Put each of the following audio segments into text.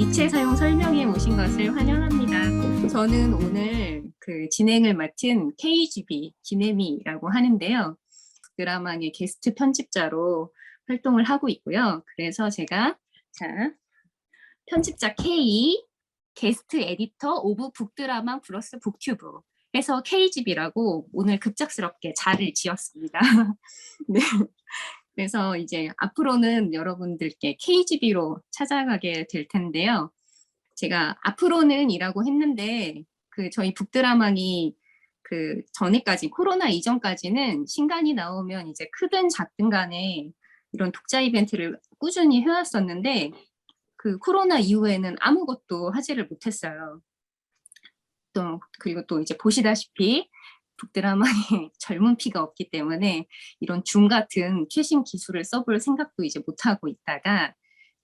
니체 사용 설명에 오신 것을 환영합니다. 저는 오늘 그 진행을 맡은 KGB 김혜미라고 하는데요. 드라마의 게스트 편집자로 활동을 하고 있고요. 그래서 제가 편집자 K, 게스트 에디터 오브 북드라마 플러스 북튜브 해서 KGB라고 오늘 급작스럽게 자를 지었습니다. 네. 그래서 이제 앞으로는 여러분들께 KGB로 찾아가게 될 텐데요. 제가 앞으로는 이라고 했는데 그 저희 북드라망이 그 전에까지 코로나 이전까지는 신간이 나오면 이제 크든 작든 간에 이런 독자 이벤트를 꾸준히 해왔었는데 그 코로나 이후에는 아무것도 하지를 못했어요. 또 그리고 또 이제 보시다시피 북드라마에 젊은 피가 없기 때문에 이런 줌 같은 최신 기술을 써볼 생각도 이제 못하고 있다가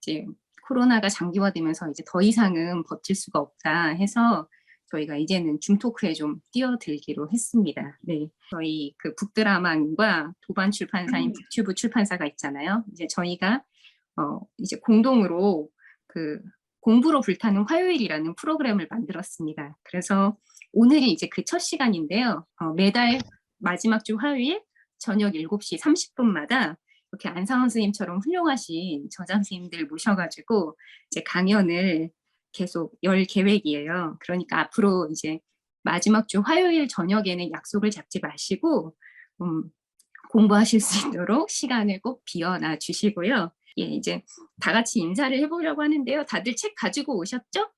이제 코로나가 장기화되면서 이제 더 이상은 버틸 수가 없다 해서 저희가 이제는 줌 토크에 좀 뛰어들기로 했습니다. 네, 저희 그 북드라마과 도반 출판사인 북튜브 출판사가 있잖아요. 이제 저희가 이제 공동으로 그 공부로 불타는 화요일이라는 프로그램을 만들었습니다. 그래서 오늘이 이제 그 첫 시간인데요. 매달 마지막 주 화요일 저녁 7시 30분마다 이렇게 안상원 선생님처럼 훌륭하신 저자 선생님들 모셔가지고 이제 강연을 계속 열 계획이에요. 그러니까 앞으로 이제 마지막 주 화요일 저녁에는 약속을 잡지 마시고 공부하실 수 있도록 시간을 꼭 비워놔 주시고요. 예, 이제 다 같이 인사를 해보려고 하는데요. 다들 책 가지고 오셨죠?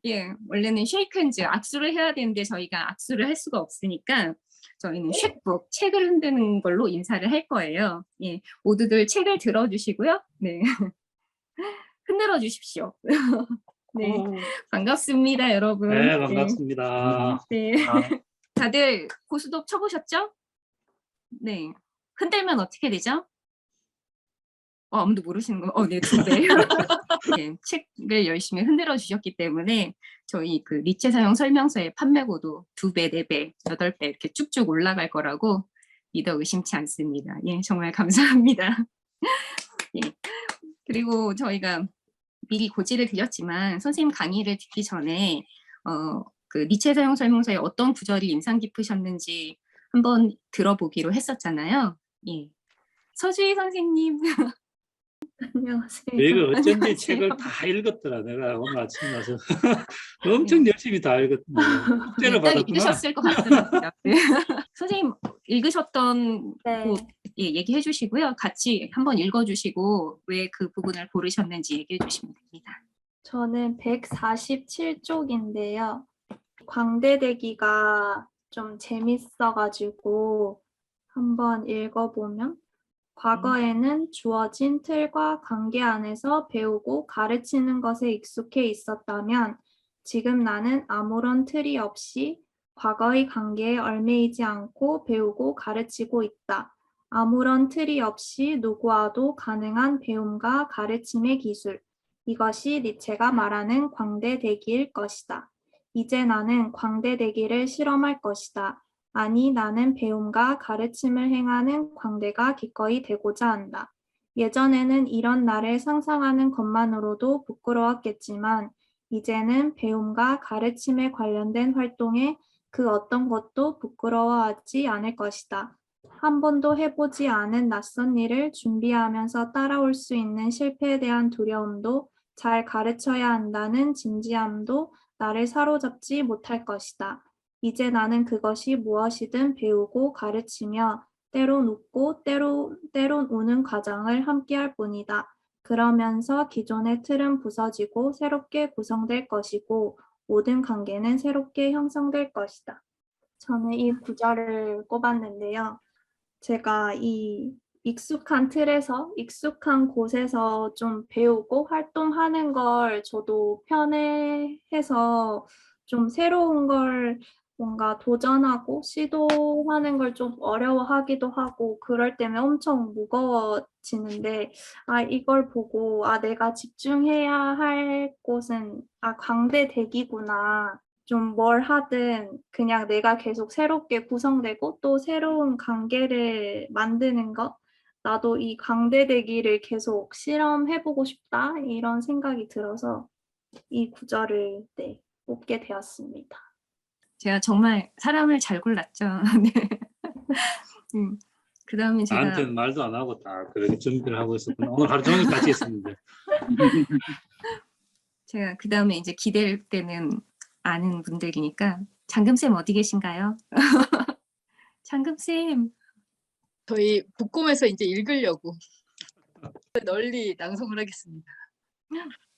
예, 원래는 쉐이크 핸즈, 악수를 해야 되는데 저희가 악수를 할 수가 없으니까 저희는 쉐북, 책을 흔드는 걸로 인사를 할 거예요. 예, 모두들 책을 들어주시고요. 네, 흔들어 주십시오. 네, 반갑습니다, 여러분. 네, 반갑습니다. 네, 다들 고스톱 쳐보셨죠? 네, 흔들면 어떻게 되죠? 아무도 모르시는 거. 네, 2배. 네, 책을 열심히 흔들어 주셨기 때문에 저희 그 니체 사용 설명서의 판매고도 2배, 4배, 8배 이렇게 쭉쭉 올라갈 거라고 믿어 의심치 않습니다. 예, 정말 감사합니다. 예, 그리고 저희가 미리 고지를 드렸지만 선생님 강의를 듣기 전에 그 니체 사용 설명서의 어떤 구절이 인상 깊으셨는지 한번 들어보기로 했었잖아요. 예, 서주희 선생님. 안녕하세요. 내가 어쩐지 안녕하세요. 책을 다 읽었더라. 내가 오늘 아침에 와서 엄청 열심히 다 읽었는데 숙제를 딱 받았구나. 읽으셨을 것 같더라고요. 네. 선생님 읽으셨던 네. 곳 얘기해 주시고요. 같이 한번 읽어주시고 왜 그 부분을 고르셨는지 얘기해 주시면 됩니다. 저는 147쪽인데요. 광대대기가 좀 재밌어가지고 한번 읽어보면 과거에는 주어진 틀과 관계 안에서 배우고 가르치는 것에 익숙해 있었다면 지금 나는 아무런 틀이 없이 과거의 관계에 얽매이지 않고 배우고 가르치고 있다. 아무런 틀이 없이 누구와도 가능한 배움과 가르침의 기술. 이것이 니체가 말하는 광대대기일 것이다. 이제 나는 광대대기를 실험할 것이다. 아니, 나는 배움과 가르침을 행하는 광대가 기꺼이 되고자 한다. 예전에는 이런 나를 상상하는 것만으로도 부끄러웠겠지만 이제는 배움과 가르침에 관련된 활동에 그 어떤 것도 부끄러워하지 않을 것이다. 한 번도 해보지 않은 낯선 일을 준비하면서 따라올 수 있는 실패에 대한 두려움도 잘 가르쳐야 한다는 진지함도 나를 사로잡지 못할 것이다. 이제 나는 그것이 무엇이든 배우고 가르치며 때론 웃고 때론 우는 과정을 함께할 뿐이다. 그러면서 기존의 틀은 부서지고 새롭게 구성될 것이고 모든 관계는 새롭게 형성될 것이다. 저는 이 구절을 꼽았는데요. 제가 이 익숙한 틀에서, 익숙한 곳에서 좀 배우고 활동하는 걸 저도 편해해서 좀 새로운 걸 뭔가 도전하고 시도하는 걸 좀 어려워하기도 하고 그럴 때면 엄청 무거워지는데 이걸 보고 내가 집중해야 할 곳은 광대대기구나. 좀 뭘 하든 그냥 내가 계속 새롭게 구성되고 또 새로운 관계를 만드는 것, 나도 이 광대되기를 계속 실험해보고 싶다 이런 생각이 들어서 이 구절을 뽑게 되었습니다. 제가 정말 사람을 잘 골랐죠. 네. 그다음에 제가 나한테는 말도 안 하고 다 그렇게 준비를 하고 있었구나. 오늘 하루 종일 같이 있었는데. 제가 그다음에 이제 기댈 때는 아는 분들이니까 장금쌤 어디 계신가요? 장금쌤. 저희 북곰에서 이제 읽으려고 널리 낭송을 하겠습니다.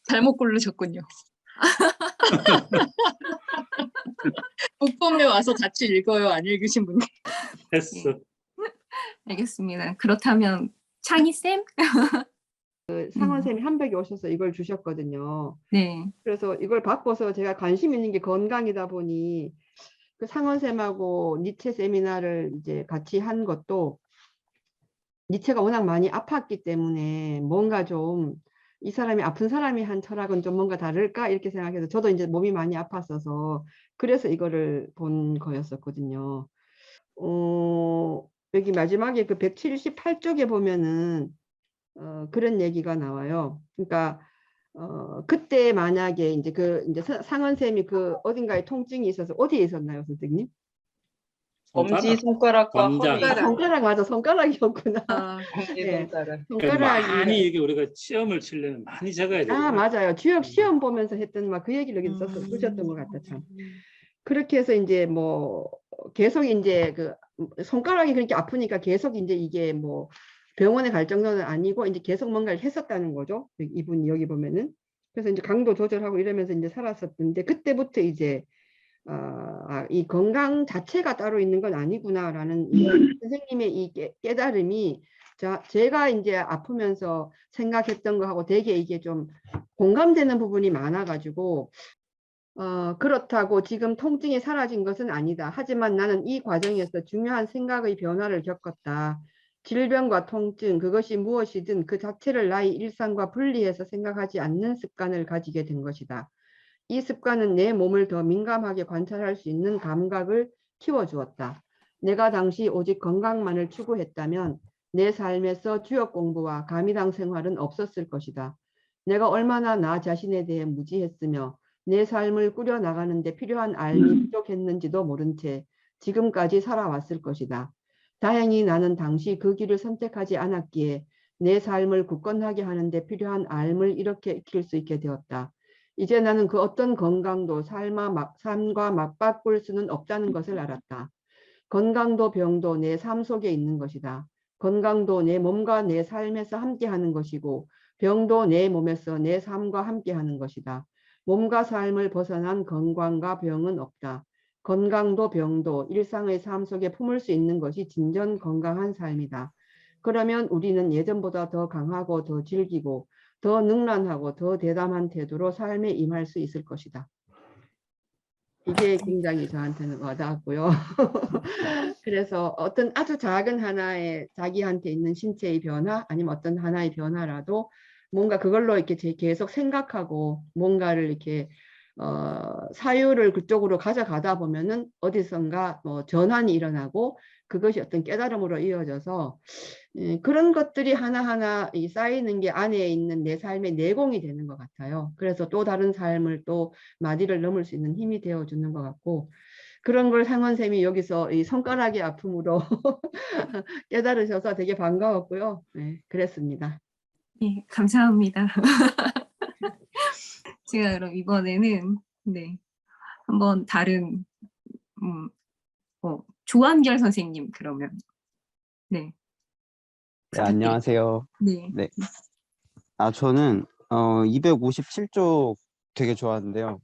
잘못 고르셨군요. 북곰에 와서 같이 읽어요. 안 읽으신 분들. 했어. 알겠습니다. 그렇다면 창희쌤? 상원쌤이 한백이 오셔서 이걸 주셨거든요. 네. 그래서 이걸 바꿔서 제가 관심 있는 게 건강이다 보니 그 상원쌤하고 니체 세미나를 이제 같이 한 것도 니체가 워낙 많이 아팠기 때문에 뭔가 좀 이 사람이 아픈 사람이 한 철학은 좀 뭔가 다를까 이렇게 생각해서 저도 이제 몸이 많이 아팠어서 그래서 이거를 본 거였었거든요. 여기 마지막에 그 178쪽에 보면은 그런 얘기가 나와요. 그러니까 그때 만약에 이제 이제 상원쌤이 그 어딘가에 통증이 있어서 어디에 있었나요, 선생님? 엄지 손가락과 권장. 허리. 아, 손가락 맞아, 손가락이었구나. 엄지 네. 손가락. 손가락이 많이 이게 우리가 시험을 치려면 많이 적어야 돼요. 아 맞아요. 주역 시험 보면서 했던 막 그 얘기를 여기 쓰셨던 것 같다 참. 그렇게 해서 이제 뭐 계속 이제 그 손가락이 그렇게 아프니까 계속 이제 이게 뭐 병원에 갈 정도는 아니고 이제 계속 뭔가를 했었다는 거죠. 이분이 여기 보면은. 그래서 이제 강도 조절하고 이러면서 이제 살았었는데 그때부터 이제 이 건강 자체가 따로 있는 건 아니구나라는 이 선생님의 이 깨달음이 제가 이제 아프면서 생각했던 거하고 되게 이게 좀 공감되는 부분이 많아가지고 그렇다고 지금 통증이 사라진 것은 아니다. 하지만 나는 이 과정에서 중요한 생각의 변화를 겪었다. 질병과 통증, 그것이 무엇이든 그 자체를 나의 일상과 분리해서 생각하지 않는 습관을 가지게 된 것이다. 이 습관은 내 몸을 더 민감하게 관찰할 수 있는 감각을 키워주었다. 내가 당시 오직 건강만을 추구했다면 내 삶에서 주역 공부와 가미당 생활은 없었을 것이다. 내가 얼마나 나 자신에 대해 무지했으며 내 삶을 꾸려나가는 데 필요한 알미 부족했는지도 모른 채 지금까지 살아왔을 것이다. 다행히 나는 당시 그 길을 선택하지 않았기에 내 삶을 굳건하게 하는 데 필요한 알을 이렇게 익힐 수 있게 되었다. 이제 나는 그 어떤 건강도 삶과 맞바꿀 수는 없다는 것을 알았다. 건강도 병도 내 삶 속에 있는 것이다. 건강도 내 몸과 내 삶에서 함께하는 것이고 병도 내 몸에서 내 삶과 함께하는 것이다. 몸과 삶을 벗어난 건강과 병은 없다. 건강도 병도 일상의 삶 속에 품을 수 있는 것이 진정 건강한 삶이다. 그러면 우리는 예전보다 더 강하고 더 즐기고 더 능란하고 더 대담한 태도로 삶에 임할 수 있을 것이다. 이게 굉장히 저한테는 와닿았고요. 그래서 어떤 아주 작은 하나의 자기한테 있는 신체의 변화 아니면 어떤 하나의 변화라도 뭔가 그걸로 이렇게 계속 생각하고 뭔가를 이렇게 사유를 그쪽으로 가져가다 보면은 어디선가 뭐 전환이 일어나고 그것이 어떤 깨달음으로 이어져서 그런 것들이 하나하나 쌓이는 게 안에 있는 내 삶의 내공이 되는 것 같아요. 그래서 또 다른 삶을 또 마디를 넘을 수 있는 힘이 되어주는 것 같고 그런 걸 상원쌤이 여기서 이 손가락의 아픔으로 깨달으셔서 되게 반가웠고요. 네, 그랬습니다. 네, 감사합니다. 제가 그럼 이번에는 네, 한번 다른 조한결 선생님 그러면 네. 네, 안녕하세요. 네. 네. 저는 257쪽 되게 좋아하는데요.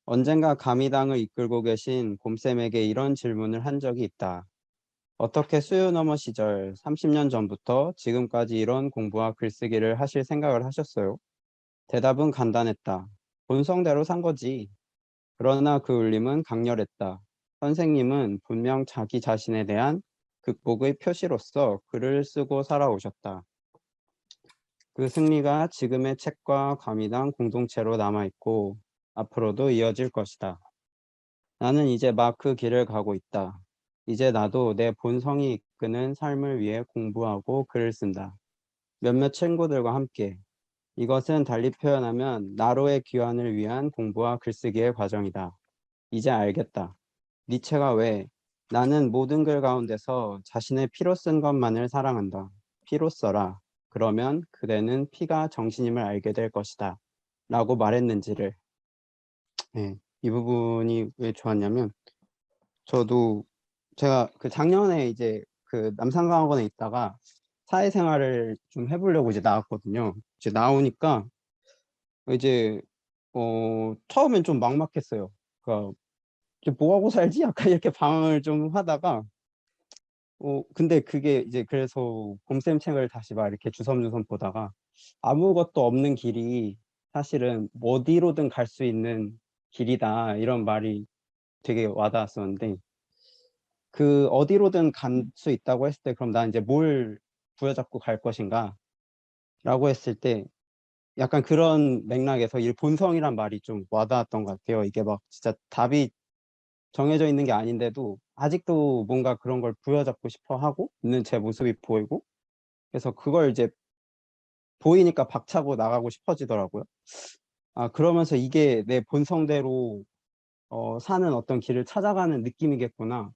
언젠가 가미당을 이끌고 계신 곰쌤에게 이런 질문을 한 적이 있다. 어떻게 수요너머 시절 30년 전부터 지금까지 이런 공부와 글쓰기를 하실 생각을 하셨어요? 대답은 간단했다. 본성대로 산 거지. 그러나 그 울림은 강렬했다. 선생님은 분명 자기 자신에 대한 극복의 표시로서 글을 쓰고 살아오셨다. 그 승리가 지금의 책과 가미당 공동체로 남아있고 앞으로도 이어질 것이다. 나는 이제 막 그 길을 가고 있다. 이제 나도 내 본성이 이끄는 삶을 위해 공부하고 글을 쓴다. 몇몇 친구들과 함께 이것은 달리 표현하면 나로의 귀환을 위한 공부와 글쓰기의 과정이다. 이제 알겠다. 니체가 왜 나는 모든 글 가운데서 자신의 피로 쓴 것만을 사랑한다. 피로 써라. 그러면 그대는 피가 정신임을 알게 될 것이다. 라고 말했는지를. 네, 이 부분이 왜 좋았냐면 저도 제가 그 작년에 이제 그 남산강학원에 있다가 사회생활을 좀 해보려고 이제 나왔거든요. 이제 나오니까 이제 처음엔 좀 막막했어요. 그러니까 이제 뭐 하고 살지? 약간 이렇게 방황을 좀 하다가 근데 그게 이제 그래서 봄쌤 책을 다시 막 이렇게 주섬주섬 보다가 아무것도 없는 길이 사실은 어디로든 갈 수 있는 길이다 이런 말이 되게 와닿았었는데 그 어디로든 갈 수 있다고 했을 때 그럼 난 이제 뭘 부여잡고 갈 것인가 라고 했을 때 약간 그런 맥락에서 이 본성이란 말이 좀 와닿았던 것 같아요. 이게 막 진짜 답이 정해져 있는 게 아닌데도 아직도 뭔가 그런 걸 부여잡고 싶어 하고 있는 제 모습이 보이고 그래서 그걸 이제 보이니까 박차고 나가고 싶어지더라고요. 아, 그러면서 이게 내 본성대로 사는 어떤 길을 찾아가는 느낌이겠구나.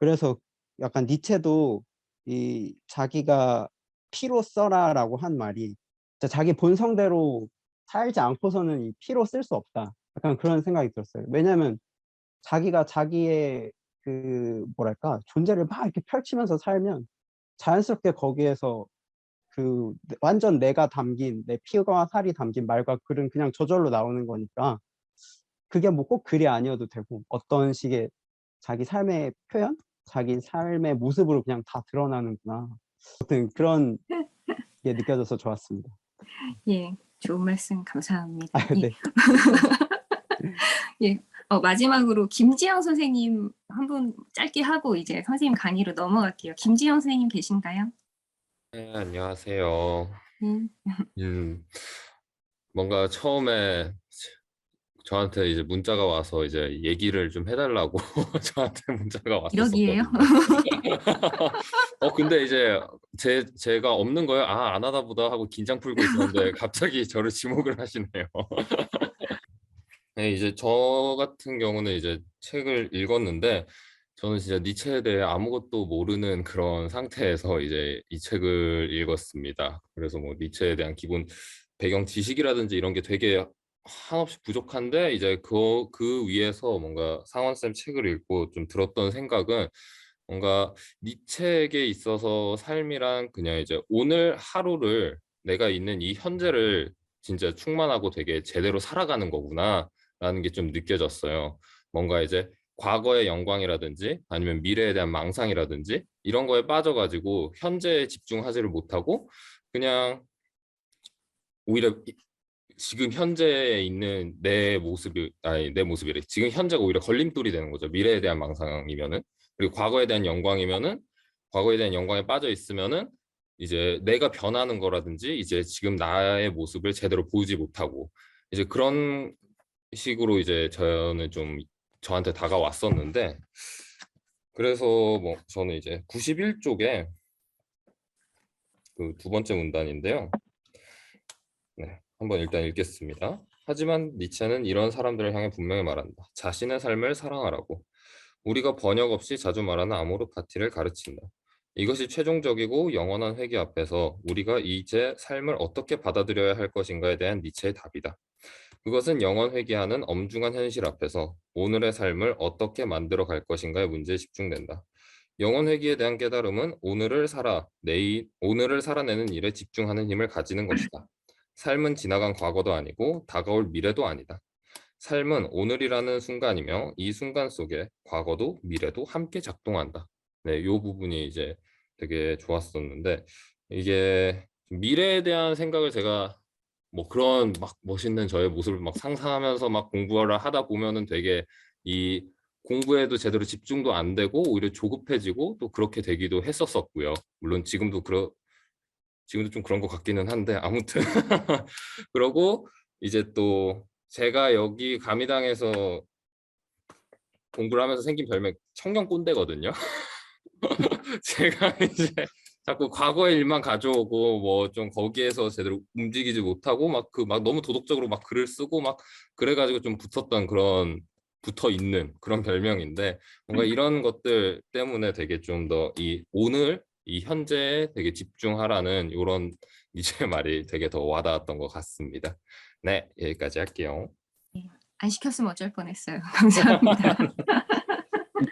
그래서 약간 니체도 이 자기가 피로 써라라고 한 말이 진짜 자기 본성대로 살지 않고서는 이 피로 쓸 수 없다. 약간 그런 생각이 들었어요. 왜냐면 자기가 자기의 그 뭐랄까 존재를 막 이렇게 펼치면서 살면 자연스럽게 거기에서 그 완전 내가 담긴 내 피와 살이 담긴 말과 글은 그냥 저절로 나오는 거니까 그게 뭐 꼭 글이 아니어도 되고 어떤 식의 자기 삶의 표현, 자기 삶의 모습으로 그냥 다 드러나는구나. 어떤 그런 게 느껴져서 좋았습니다. 예, 좋은 말씀 감사합니다. 아, 예. 네. 예. 마지막으로 김지영 선생님 한 분 짧게 하고 이제 선생님 강의로 넘어갈게요. 김지영 선생님 계신가요? 네, 안녕하세요. 네. 뭔가 처음에 저한테 이제 문자가 와서 이제 얘기를 좀 해달라고 저한테 문자가 이러기예요? 왔었거든요. 근데 이제 제가 없는 거예요. 아, 안 하다 보다 하고 긴장 풀고 있었는데 갑자기 저를 지목을 하시네요. 네, 이제 저 같은 경우는 이제 책을 읽었는데 저는 진짜 니체에 대해 아무것도 모르는 그런 상태에서 이제 이 책을 읽었습니다. 그래서 뭐 니체에 대한 기본 배경 지식이라든지 이런 게 되게 한없이 부족한데 이제 그 위에서 뭔가 상원쌤 책을 읽고 좀 들었던 생각은 뭔가 니체에게 있어서 삶이란 그냥 이제 오늘 하루를 내가 있는 이 현재를 진짜 충만하고 되게 제대로 살아가는 거구나 라는 게 좀 느껴졌어요. 뭔가 이제 과거의 영광이라든지 아니면 미래에 대한 망상이라든지 이런 거에 빠져가지고 현재에 집중하지를 못하고 그냥 오히려 지금 현재에 있는 내 모습이 아니 내 모습이래. 지금 현재가 오히려 걸림돌이 되는 거죠. 미래에 대한 망상이면은. 그리고 과거에 대한 영광이면은 과거에 대한 영광에 빠져 있으면은 이제 내가 변하는 거라든지 이제 지금 나의 모습을 제대로 보이지 못하고 이제 그런 식으로 이제 저는 좀 저한테 다가왔었는데 그래서 뭐 저는 이제 91쪽에 그 두 번째 문단인데요. 네, 한번 일단 읽겠습니다. 하지만 니체는 이런 사람들을 향해 분명히 말한다. 자신의 삶을 사랑하라고. 우리가 번역 없이 자주 말하는 아모르 파티를 가르친다. 이것이 최종적이고 영원한 회개 앞에서 우리가 이제 삶을 어떻게 받아들여야 할 것인가에 대한 니체의 답이다. 그것은 영원 회귀하는 엄중한 현실 앞에서 오늘의 삶을 어떻게 만들어 갈 것인가의 문제에 집중된다. 영원 회귀에 대한 깨달음은 오늘을 살아내는 일에 집중하는 힘을 가지는 것이다. 삶은 지나간 과거도 아니고 다가올 미래도 아니다. 삶은 오늘이라는 순간이며 이 순간 속에 과거도 미래도 함께 작동한다. 네, 이 부분이 이제 되게 좋았었는데 이게 미래에 대한 생각을 제가 뭐 그런 막 멋있는 저의 모습을 막 상상하면서 막 공부를 하다 보면은 되게 이 공부에도 제대로 집중도 안 되고 오히려 조급해지고 또 그렇게 되기도 했었었고요. 물론 지금도 좀 그런 것 같기는 한데 아무튼 그러고 이제 또 제가 여기 가미당에서 공부를 하면서 생긴 별명 청년 꼰대거든요. 제가 이제 자꾸 과거의 일만 가져오고 뭐 좀 거기에서 제대로 움직이지 못하고 막 너무 도덕적으로 막 글을 쓰고 막 그래가지고 좀 붙어 있는 그런 별명인데 뭔가 이런 것들 때문에 되게 좀 더 이 오늘 이 현재에 되게 집중하라는 이런 니체의 말이 되게 더 와닿았던 것 같습니다. 네, 여기까지 할게요. 안 시켰으면 어쩔 뻔했어요. 감사합니다.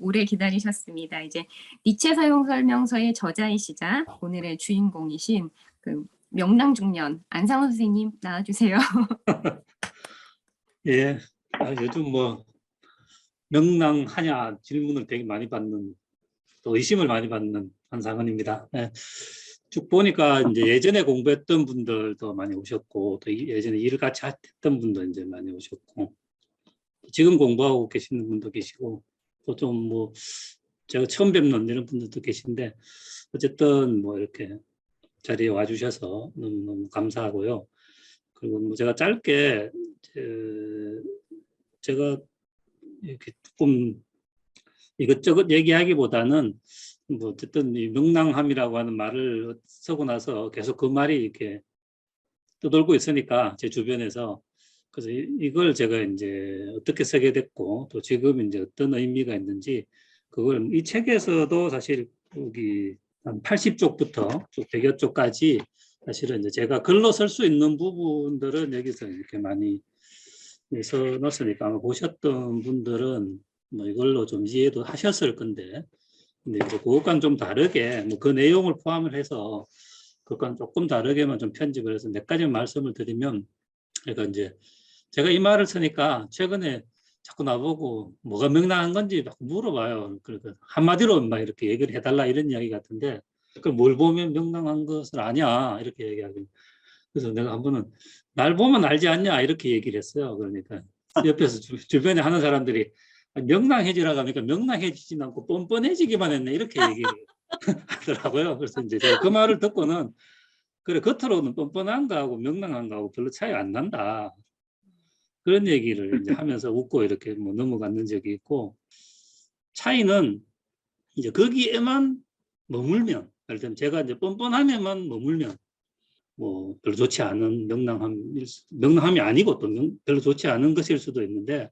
오래 기다리셨습니다. 이제 니체 사용 설명서의 저자이시자 오늘의 주인공이신 그 명랑중년 안상호 선생님 나와주세요. 예, 요즘 뭐 명랑하냐 질문을 되게 많이 받는, 또 의심을 많이 받는 한상헌입니다. 예, 쭉 보니까 이제 예전에 공부했던 분들도 많이 오셨고, 또 예전에 일을 같이 했던 분도 이제 많이 오셨고, 지금 공부하고 계시는 분도 계시고, 또 좀 뭐 제가 처음 뵙는 이런 분들도 계신데, 어쨌든 뭐 이렇게 자리에 와주셔서 너무너무 감사하고요. 그리고 뭐 제가 짧게 제가 이렇게 조금 이것저것 얘기하기보다는 뭐 어쨌든 이 명랑함이라고 하는 말을 쓰고 나서 계속 그 말이 이렇게 떠돌고 있으니까 제 주변에서, 그래서 이걸 제가 이제 어떻게 쓰게 됐고 또 지금 이제 어떤 의미가 있는지 그걸 이 책에서도 사실 여기 한 80쪽부터 쭉 100여 쪽까지 사실은 이제 제가 글로 쓸 수 있는 부분들은 여기서 이렇게 많이 써놨으니까 아마 보셨던 분들은 뭐 이걸로 좀 이해도 하셨을 건데, 근데 이제 그것과는 좀 다르게 뭐 그 내용을 포함을 해서 그것과는 조금 다르게만 좀 편집을 해서 몇 가지 말씀을 드리면, 그러니까 이제 제가 이 말을 쓰니까 최근에 자꾸 나보고 뭐가 명랑한 건지 막 물어봐요. 그러니까 한마디로 막 이렇게 얘기를 해달라 이런 이야기 같은데, 그걸 뭘 보면 명랑한 것을 아냐 이렇게 얘기하고, 그래서 내가 한 번은 날 보면 알지 않냐 이렇게 얘기를 했어요. 그러니까 옆에서 주변에 하는 사람들이 명랑해지라고 하니까 명랑해지진 않고 뻔뻔해지기만 했네 이렇게 얘기를 하더라고요. 그래서 이제 제가 그 말을 듣고는, 그래 겉으로는 뻔뻔한 거하고 명랑한 거하고 별로 차이 안 난다, 그런 얘기를 이제 하면서 웃고 이렇게 뭐 넘어갔는 적이 있고, 차이는 이제 거기에만 머물면, 예를 들면 제가 이제 뻔뻔함에만 머물면 뭐 별로 좋지 않은 명랑함이 아니고 또 별로 좋지 않은 것일 수도 있는데,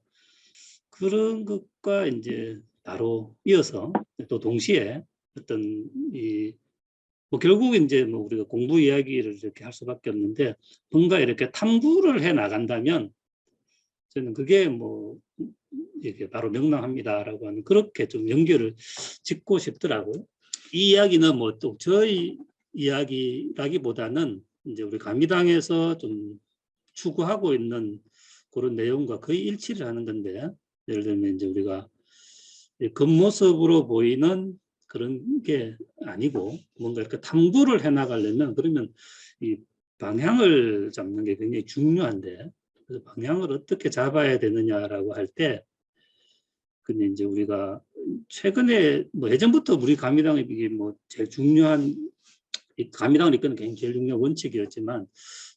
그런 것과 이제 바로 이어서 또 동시에 어떤 뭐 결국 이제 뭐 우리가 공부 이야기를 이렇게 할 수밖에 없는데, 뭔가 이렇게 탐구를 해 나간다면 저는 그게 뭐 이게 바로 명랑합니다라고 하는, 그렇게 좀 연결을 짓고 싶더라고요. 이 이야기는 뭐 또 저희 이야기라기보다는 이제 우리 감리당에서 좀 추구하고 있는 그런 내용과 거의 일치를 하는 건데, 예를 들면 이제 우리가 겉모습으로 보이는 그런 게 아니고 뭔가 이렇게 탐구를 해 나가려면, 그러면 이 방향을 잡는 게 굉장히 중요한데, 그래서 방향을 어떻게 잡아야 되느냐라고 할 때, 근데 이제 우리가 최근에 뭐 예전부터 우리 감리당이 이게 뭐 제일 중요한, 감리당을 이끄는 게 제일 중요한 원칙이었지만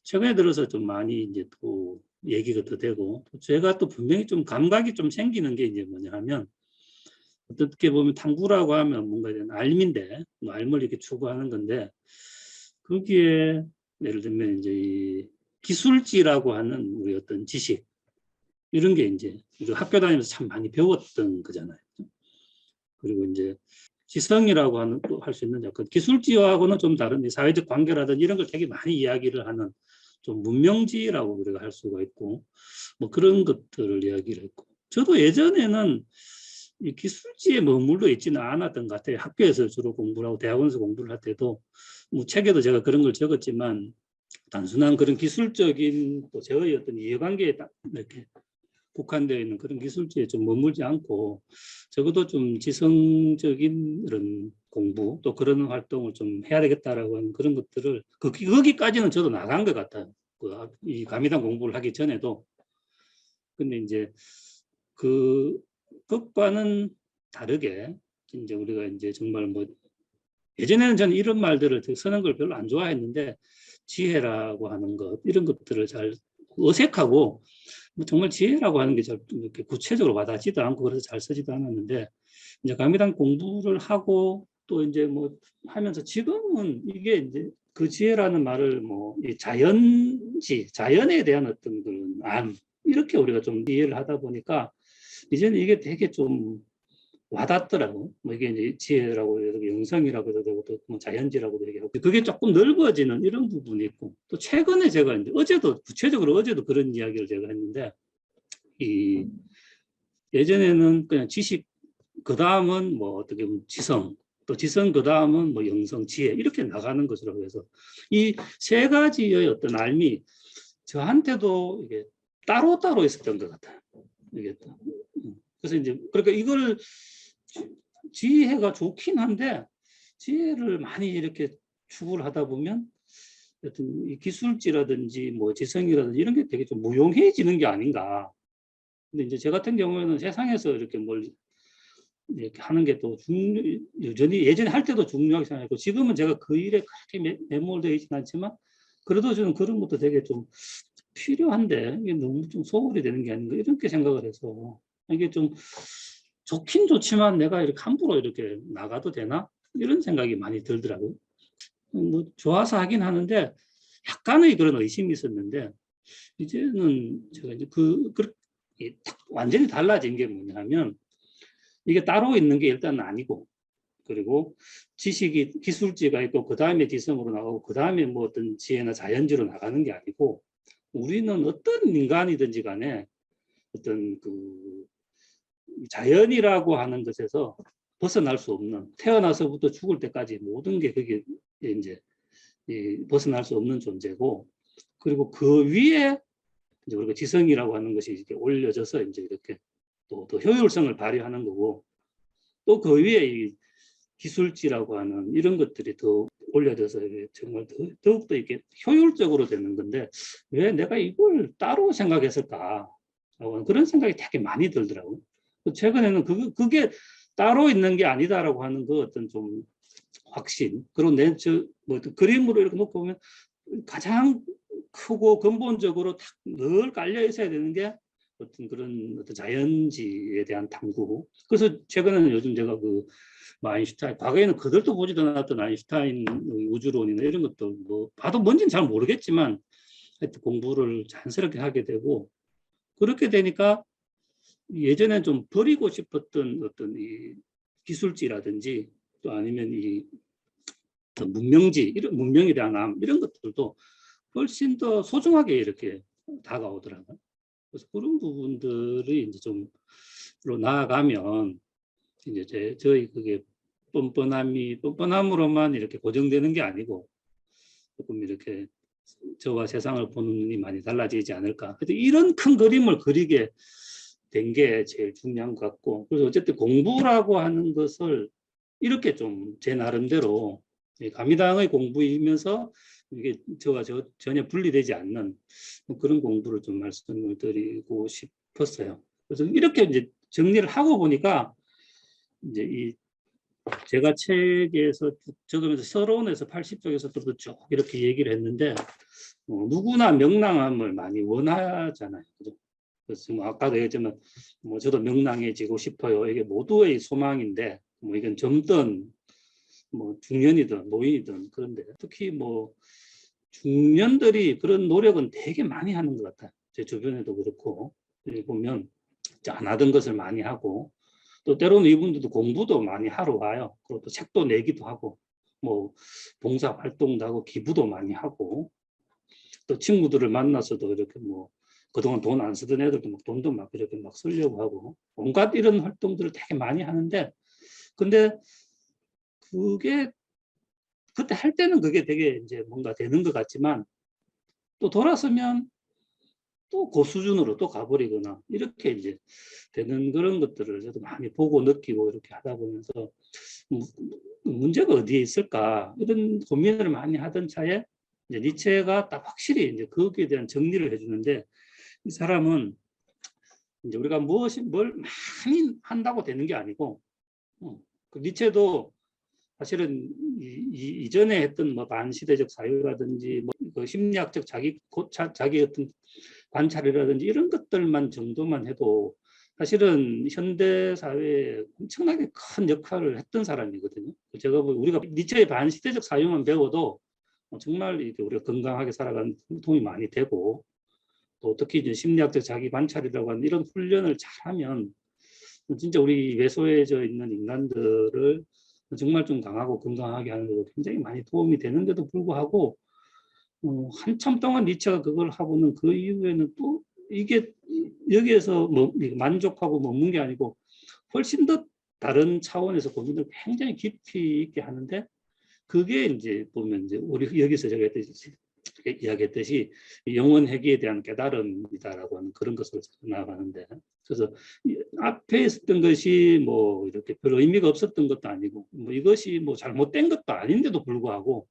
최근에 들어서 좀 많이 이제 또 얘기가 더 되고, 제가 또 분명히 좀 감각이 좀 생기는 게 이제 뭐냐 하면, 어떻게 보면 탐구라고 하면 뭔가 이런 알미인데, 뭐 알을 이렇게 추구하는 건데, 거기에 예를 들면 이제 이 기술지라고 하는 우리 어떤 지식, 이런 게 이제 우리가 학교 다니면서 참 많이 배웠던 거잖아요. 그리고 이제 지성이라고 하는 또 할 수 있는 약간 기술지하고는 좀 다른 사회적 관계라든지 이런 걸 되게 많이 이야기를 하는 좀 문명지라고 우리가 할 수가 있고, 뭐 그런 것들을 이야기를 했고, 저도 예전에는 이 기술지에 머물러 있지는 않았던 것 같아요. 학교에서 주로 공부를 하고 대학원에서 공부를 할 때도 뭐 책에도 제가 그런 걸 적었지만, 단순한 그런 기술적인 또 저의 어떤 이해관계에 이렇게 국한되어 있는 그런 기술지에 좀 머물지 않고, 적어도 좀 지성적인 이런 공부 또 그런 활동을 좀 해야 되겠다라고 하는 그런 것들을, 거기까지는 저도 나간 것 같아요. 이 감리당 공부를 하기 전에도. 근데 이제 그것과는 다르게 이제 우리가 이제 정말 뭐 예전에는 저는 이런 말들을 쓰는 걸 별로 안 좋아했는데, 지혜라고 하는 것 이런 것들을 잘 어색하고, 뭐 정말 지혜라고 하는 게 잘 이렇게 구체적으로 와닿지도 않고 그래서 잘 쓰지도 않았는데, 이제 감리당 공부를 하고 또 이제 뭐 하면서 지금은 이게 이제 그 지혜라는 말을 뭐 이 자연지, 자연에 대한 어떤 그런 안 이렇게 우리가 좀 이해를 하다 보니까 이제는 이게 되게 좀 와닿더라고. 뭐 이게 이제 지혜라고 해도 되고 영성이라고 해도 되고 또 뭐 자연지라고도 얘기하고 그게 조금 넓어지는 이런 부분이 있고 또 최근에 제가 이제 어제도 구체적으로 어제도 그런 이야기를 제가 했는데 이 예전에는 그냥 지식 그 다음은 뭐 어떻게 보면 지성 또 지성 그 다음은 뭐 영성 지혜 이렇게 나가는 것이라고 해서 이 세 가지의 어떤 알미 저한테도 이게 따로따로 있었던 것 같아요. 이게 그래서 이제 그러니까 이걸 지혜가 좋긴 한데 지혜를 많이 이렇게 추구를 하다 보면 어떤 이 기술지라든지 뭐 지성이라든지 이런 게 되게 좀 무용해지는 게 아닌가. 근데 이제 저 같은 경우에는 세상에서 이렇게 뭘 이렇게 하는 게 또 여전히 예전에 할 때도 중요하게 생각했고 지금은 제가 그 일에 그렇게 매몰되어 있지는 않지만 그래도 저는 그런 것도 되게 좀 필요한데 이게 너무 좀 소홀히 되는 게 아닌가 이렇게 생각을 해서 이게 좀 좋긴 좋지만 내가 이렇게 함부로 이렇게 나가도 되나 이런 생각이 많이 들더라고요. 뭐 좋아서 하긴 하는데 약간의 그런 의심이 있었는데 이제는 제가 이제 완전히 달라진 게 뭐냐면 이게 따로 있는 게 일단 아니고 그리고 지식이 기술지가 있고 그 다음에 지성으로 나가고 그 다음에 뭐 어떤 지혜나 자연지로 나가는 게 아니고 우리는 어떤 인간이든지 간에 어떤 그 자연이라고 하는 것에서 벗어날 수 없는 태어나서부터 죽을 때까지 모든 게 그게 이제 벗어날 수 없는 존재고 그리고 그 위에 이제 우리가 지성이라고 하는 것이 이렇게 올려져서 이제 이렇게 또 효율성을 발휘하는 거고 또 그 위에 이 기술지라고 하는 이런 것들이 더 올려져서 정말 더욱더 이렇게 효율적으로 되는 건데 왜 내가 이걸 따로 생각했을까 그런 생각이 되게 많이 들더라고요. 최근에는 그게 따로 있는 게 아니다라고 하는 그 어떤 좀 확신 그리고 뭐 그림으로 이렇게 놓고 보면 가장 크고 근본적으로 늘 깔려 있어야 되는 게 어떤 그런 어떤 자연지에 대한 탐구. 그래서 최근에는 요즘 제가 아인슈타인 과거에는 그들도 보지도 않았던 아인슈타인 우주론이나 이런 것도 뭐 봐도 뭔지는 잘 모르겠지만 하여튼 공부를 자연스럽게 하게 되고 그렇게 되니까 예전엔 좀 버리고 싶었던 어떤 이 기술지라든지 또 아니면 이 문명지 이런 문명에 대한 암 이런 것들도 훨씬 더 소중하게 이렇게 다가오더라고요. 그래서 그런 부분들이 이제 좀로 나아가면 이제 저희 그게 뻔뻔함으로만 이렇게 고정되는 게 아니고 조금 이렇게 저와 세상을 보는 눈이 많이 달라지지 않을까. 그래서 이런 큰 그림을 그리게 된 게 제일 중요한 것 같고 그래서 어쨌든 공부라고 하는 것을 이렇게 좀 제 나름대로 가미당의 공부이면서 이게 저와 전혀 분리되지 않는 그런 공부를 좀 말씀을 드리고 싶었어요. 그래서 이렇게 이제 정리를 하고 보니까 이제 제가 책에서 적으면서 서론에서 80쪽에서도 쭉 이렇게 얘기를 했는데 누구나 명랑함을 많이 원하잖아요. 그죠? 그래서 뭐 아까도 얘기했지만 뭐 저도 명랑해지고 싶어요. 이게 모두의 소망인데 뭐 이건 젊든 뭐 중년이든 노인이든 그런데 특히 뭐 중년들이 그런 노력은 되게 많이 하는 것 같아요. 제 주변에도 그렇고 여기 보면 안 하던 것을 많이 하고 또 때로는 이분들도 공부도 많이 하러 와요. 그리고 또 책도 내기도 하고 뭐 봉사 활동도 하고 기부도 많이 하고 또 친구들을 만나서도 이렇게 뭐 그동안 돈 안 쓰던 애들도 막 돈도 막 이렇게 막 쓰려고 하고 온갖 이런 활동들을 되게 많이 하는데 근데 그게 그때 할 때는 그게 되게 이제 뭔가 되는 것 같지만 또 돌아서면 또 그 수준으로 또 가버리거나 이렇게 이제 되는 그런 것들을 저도 많이 보고 느끼고 이렇게 하다 보면서 문제가 어디에 있을까 이런 고민을 많이 하던 차에 이제 니체가 딱 확실히 이제 거기에 대한 정리를 해주는데 이 사람은 이제 우리가 뭘 많이 한다고 되는 게 아니고 그 니체도 사실은 이전에 했던 뭐 반시대적 사유라든지 뭐 심리학적 자기 어떤 관찰이라든지 이런 것들만 정도만 해도 사실은 현대 사회에 엄청나게 큰 역할을 했던 사람이거든요. 제가 우리가 니체의 반시대적 사유만 배워도 정말 이렇게 우리가 건강하게 살아가는 도움이 많이 되고, 또 특히 이제 심리학적 자기 관찰이라고 하는 이런 훈련을 잘하면 진짜 우리 왜소해져 있는 인간들을 정말 좀 강하고 건강하게 하는 데도 굉장히 많이 도움이 되는데도 불구하고 한참 동안 니체가 그걸 하고는 그 이후에는 또 이게 여기에서 뭐 만족하고 머문 게 아니고 훨씬 더 다른 차원에서 고민을 굉장히 깊이 있게 하는데, 그게 이제 보면 이제 우리 여기서 제가 이야기했듯이 영원 회귀에 대한 깨달음이다라고 하는 그런 것으로 나아가는데, 그래서 앞에 있었던 것이 뭐 이렇게 별 의미가 없었던 것도 아니고 뭐 이것이 뭐 잘못된 것도 아닌데도 불구하고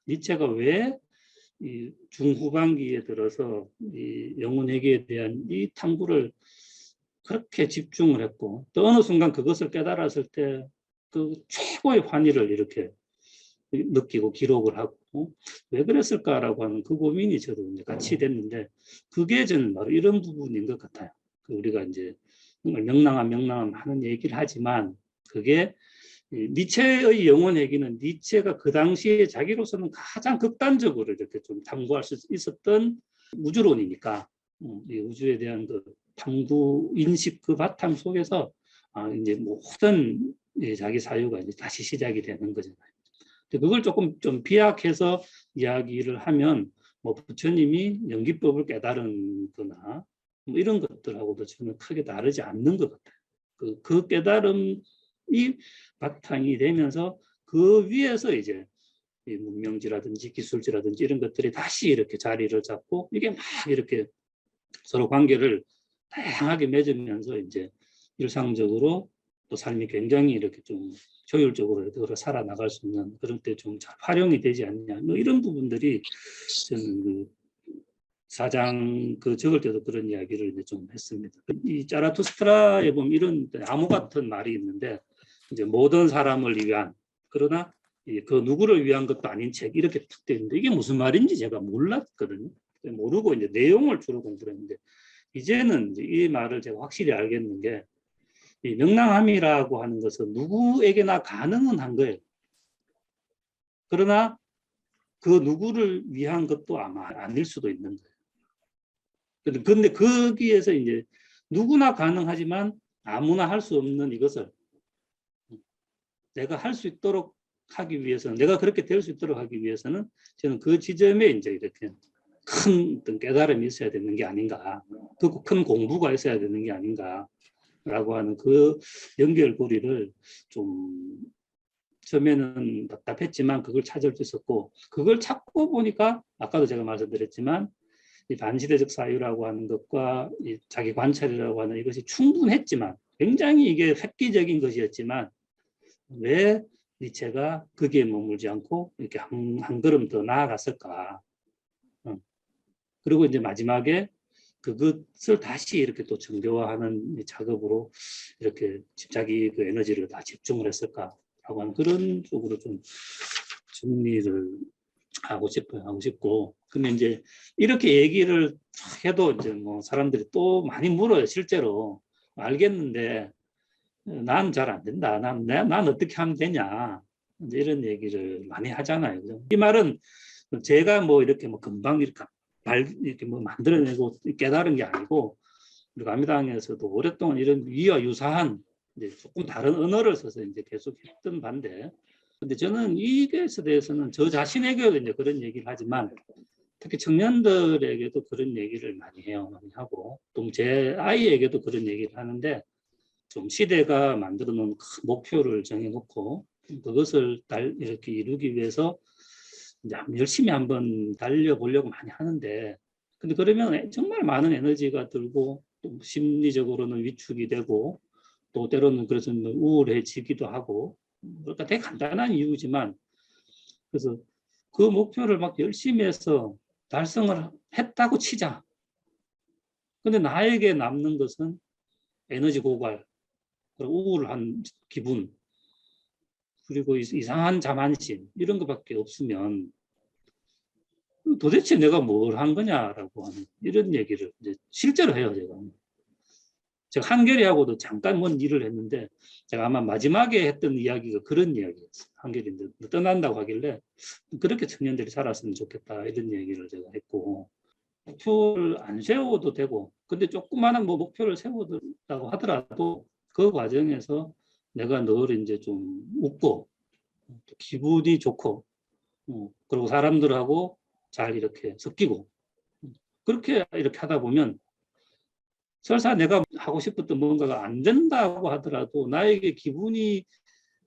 니체가 왜 이 중후반기에 들어서 이 영혼 회귀에 대한 이 탐구를 그렇게 집중을 했고, 또 어느 순간 그것을 깨달았을 때 그 최고의 환희를 이렇게 느끼고 기록을 하고 왜 그랬을까라고 하는 그 고민이 저도 이제 같이 됐는데, 그게 저는 바로 이런 부분인 것 같아요. 우리가 이제 정말 명랑한 많은 얘기를 하지만, 그게 니체의 영혼 얘기는 니체가 그 당시에 자기로서는 가장 극단적으로 이렇게 좀 탐구할 수 있었던 우주론이니까, 이 우주에 대한 그 탐구 인식 그 바탕 속에서 이제 모든 자기 사유가 이제 다시 시작이 되는 거잖아요. 그걸 조금 좀 비약해서 이야기를 하면 뭐 부처님이 연기법을 깨달은 거나 뭐 이런 것들하고도 저는 크게 다르지 않는 것 같아요. 그 깨달음이 바탕이 되면서 그 위에서 이제 이 문명지라든지 기술지라든지 이런 것들이 다시 이렇게 자리를 잡고 이게 막 이렇게 서로 관계를 다양하게 맺으면서 이제 일상적으로 또 삶이 굉장히 이렇게 좀 효율적으로 살아나갈 수 있는 그런 때 좀 잘 활용이 되지 않냐, 뭐 이런 부분들이 저는 그 사장 그 적을 때도 그런 이야기를 이제 좀 했습니다. 이 자라투스트라에 보면 이런 암호 같은 말이 있는데, 이제 모든 사람을 위한, 그러나 그 누구를 위한 것도 아닌 책, 이렇게 탁 되어 있는데 이게 무슨 말인지 제가 몰랐거든요. 모르고 이제 내용을 주로 공부를 했는데, 이제는 이제 이 말을 제가 확실히 알겠는 게, 이 명랑함이라고 하는 것은 누구에게나 가능은 한 거예요. 그러나 그 누구를 위한 것도 아마 아닐 수도 있는 거예요. 근데 거기에서 이제 누구나 가능하지만 아무나 할 수 없는 이것을 내가 할 수 있도록 하기 위해서는, 내가 그렇게 될 수 있도록 하기 위해서는 저는 그 지점에 이제 이렇게 큰 어떤 깨달음이 있어야 되는 게 아닌가, 그 큰 공부가 있어야 되는 게 아닌가라고 하는 그 연결고리를 좀 처음에는 답답했지만 그걸 찾을 수 있었고, 그걸 찾고 보니까 아까도 제가 말씀드렸지만 이 반시대적 사유라고 하는 것과 이 자기 관찰이라고 하는 이것이 충분했지만, 굉장히 이게 획기적인 것이었지만 왜 니체가 거기에 머물지 않고 이렇게 한 걸음 더 나아갔을까. 그리고 이제 마지막에 그것을 다시 이렇게 또 정교화하는 작업으로 이렇게 자기 그 에너지를 다 집중을 했을까라고 하는 그런 쪽으로 좀 정리를 하고 싶고, 근데 이제 이렇게 얘기를 해도 이제 뭐 사람들이 또 많이 물어요. 실제로 알겠는데 난 잘 안 된다. 난 어떻게 하면 되냐. 이제 이런 얘기를 많이 하잖아요. 이 말은 제가 뭐 이렇게 뭐 금방 이렇게 뭐 만들어내고 깨달은 게 아니고, 우리 아미당에서도 오랫동안 이런 위와 유사한 이제 조금 다른 언어를 써서 이제 계속 했던 반대. 근데 저는 이것에 대해서는 저 자신에게도 이제 그런 얘기를 하지만 특히 청년들에게도 그런 얘기를 많이 해요. 많이 하고 또 제 아이에게도 그런 얘기를 하는데, 좀 시대가 만들어 놓은 큰 목표를 정해놓고 그것을 이렇게 이루기 위해서 이제 열심히 한번 달려보려고 많이 하는데, 근데 그러면 정말 많은 에너지가 들고 또 심리적으로는 위축이 되고 또 때로는 그래서 우울해지기도 하고, 그러니까 되게 간단한 이유지만, 그래서 그 목표를 막 열심히 해서 달성을 했다고 치자. 근데 나에게 남는 것은 에너지 고갈, 우울한 기분, 그리고 이상한 자만심, 이런 것밖에 없으면 도대체 내가 뭘 한 거냐라고 하는 이런 얘기를 이제 실제로 해요. 제가 한결이하고도 잠깐 뭔 일을 했는데 제가 아마 마지막에 했던 이야기가 그런 이야기였어요. 한결인데 떠난다고 하길래 그렇게 청년들이 살았으면 좋겠다 이런 얘기를 제가 했고, 목표를 안 세워도 되고 근데 조그마한 뭐 목표를 세우다고 하더라도 그 과정에서 내가 늘 이제 좀 웃고 기분이 좋고 그리고 사람들하고 잘 이렇게 섞이고 그렇게 이렇게 하다 보면 설사 내가 하고 싶었던 뭔가가 안 된다고 하더라도 나에게 기분이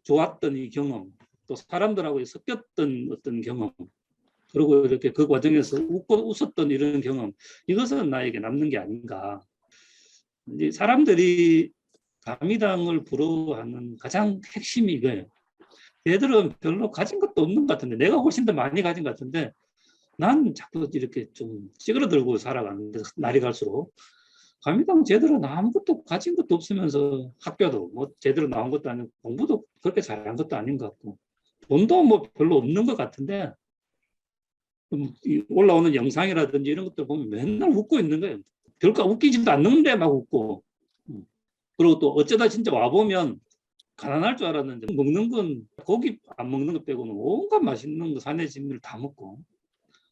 좋았던 이 경험, 또 사람들하고 섞였던 어떤 경험, 그리고 이렇게 그 과정에서 웃고 웃었던 이런 경험, 이것은 나에게 남는 게 아닌가. 이제 사람들이 가미당을 부러워하는 가장 핵심이 이거예요. 얘들은 별로 가진 것도 없는 것 같은데, 내가 훨씬 더 많이 가진 것 같은데 난 자꾸 이렇게 좀 찌그러들고 살아가는데 날이 갈수록 가미당 제대로 아무것도 가진 것도 없으면서 학교도 뭐 제대로 나온 것도 아니고 공부도 그렇게 잘한 것도 아닌 것 같고 돈도 뭐 별로 없는 것 같은데 이 올라오는 영상이라든지 이런 것들 보면 맨날 웃고 있는 거예요. 별거 웃기지도 않는데 막 웃고. 그리고 또 어쩌다 진짜 와보면 가난할 줄 알았는데 먹는 건 고기 안 먹는 것 빼고는 온갖 맛있는 거 산의 진미를 다 먹고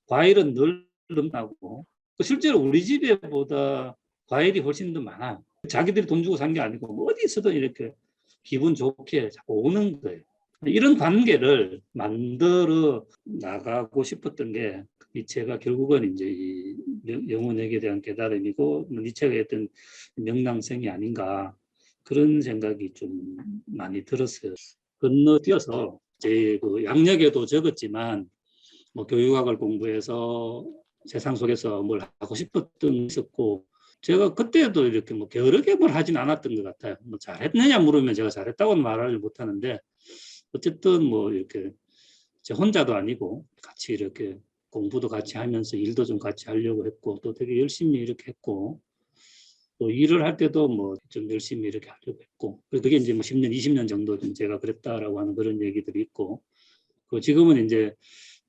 과일은 늘 넘나고 실제로 우리 집에보다 과일이 훨씬 더 많아요. 자기들이 돈 주고 산 게 아니고 어디 있어도 이렇게 기분 좋게 자꾸 오는 거예요. 이런 관계를 만들어 나가고 싶었던 게 니체가 결국은 이제 이 영혼에게 대한 깨달음이고 니체가 했던 명랑성이 아닌가 그런 생각이 좀 많이 들었어요. 건너뛰어서 제 그 양력에도 적었지만 뭐 교육학을 공부해서 세상 속에서 뭘 하고 싶었던 게 있었고 제가 그때도 이렇게 뭐 여러 개 뭘 하진 않았던 것 같아요. 뭐 잘했느냐 물으면 제가 잘했다고는 말을 못하는데 어쨌든 뭐 이렇게 제 혼자도 아니고 같이 이렇게 공부도 같이 하면서 일도 좀 같이 하려고 했고 또 되게 열심히 이렇게 했고 또 일을 할 때도 뭐 좀 열심히 이렇게 하려고 했고 그게 이제 뭐 10년, 20년 정도 좀 제가 그랬다라고 하는 그런 얘기들이 있고 그 지금은 이제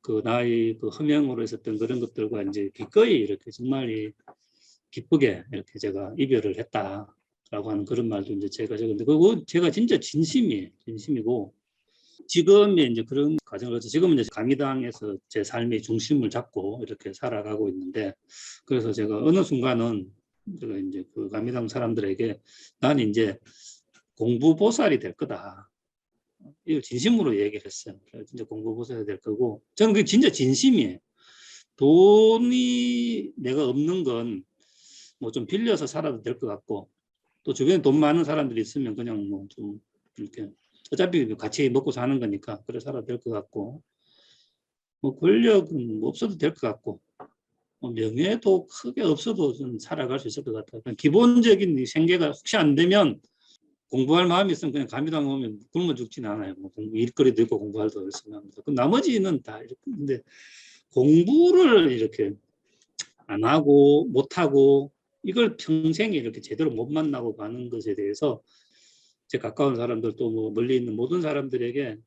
그 나의 그 허명으로 있었던 그런 것들과 이제 기꺼이 이렇게 정말 기쁘게 이렇게 제가 이별을 했다라고 하는 그런 말도 이제 제가 적었는데 그거 제가 진짜 진심이고 지금의 이제 그런 과정을 거쳐 지금은 이제 가미당에서 제 삶의 중심을 잡고 이렇게 살아가고 있는데 그래서 제가 어느 순간은 제가 이제 그 가미당 사람들에게 난 이제 공부보살이 될 거다. 이거 진심으로 얘기를 했어요. 진짜 공부보살이 될 거고 저는 그게 진짜 진심이에요. 돈이 내가 없는 건 뭐 좀 빌려서 살아도 될 것 같고 또 주변에 돈 많은 사람들이 있으면 그냥 뭐 좀 이렇게 어차피 같이 먹고 사는 거니까 그래 살아도 될 것 같고 뭐 권력은 뭐 없어도 될 것 같고 뭐 명예도 크게 없어도 좀 살아갈 수 있을 것 같아요. 기본적인 생계가 혹시 안 되면 공부할 마음이 있으면 그냥 가미당 오면 굶어 죽지는 않아요. 뭐 일거리도 있고 공부할 도 있으면 그 나머지는 다 이렇게 근데 공부를 이렇게 안 하고 못 하고 이걸 평생에 이렇게 제대로 못 만나고 가는 것에 대해서 제 가까운 사람들도 뭐 멀리 있는 모든 사람들에게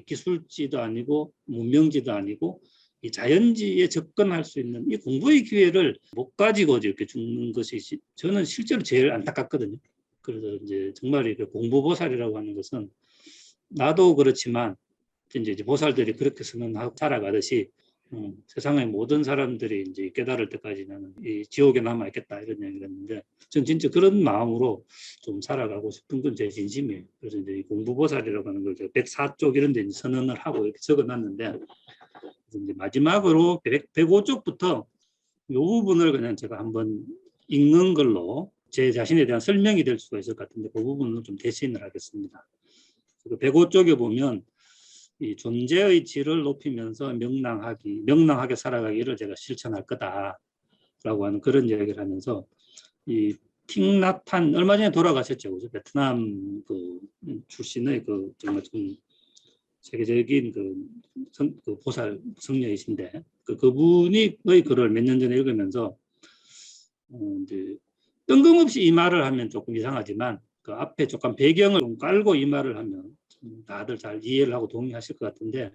기술지도 아니고 문명지도 아니고 이 자연지에 접근할 수 있는 이 공부의 기회를 못 가지고 이렇게 죽는 것이 저는 실제로 제일 안타깝거든요. 그래서 이제 정말 이렇게 공부보살이라고 하는 것은 나도 그렇지만 이제 보살들이 그렇게 선언하고 살아가듯이 세상의 모든 사람들이 이제 깨달을 때까지는 이 지옥에 남아 있겠다 이런 얘기를 했는데 전 진짜 그런 마음으로 좀 살아가고 싶은 건 제 진심이에요. 그래서 이제 이 공부보살이라고 하는 걸 제가 104쪽 이런 데 이제 선언을 하고 이렇게 적어놨는데 이제 마지막으로 105쪽부터 이 부분을 그냥 제가 한번 읽는 걸로 제 자신에 대한 설명이 될 수가 있을 것 같은데 그 부분은 좀 대신을 하겠습니다. 105쪽에 보면 이 존재의 질을 높이면서 명랑하게 살아가기를 제가 실천할 거다라고 하는 그런 이야기를 하면서 이 틱나탄 얼마 전에 돌아가셨죠, 그죠? 베트남 그 출신의 그 정말 좀 세계적인 그 보살 성녀이신데 그분의 글을 몇 년 전에 읽으면서 이제 뜬금없이 이 말을 하면 조금 이상하지만 그 앞에 조금 배경을 좀 깔고 이 말을 하면 다들 잘 이해를 하고 동의하실 것 같은데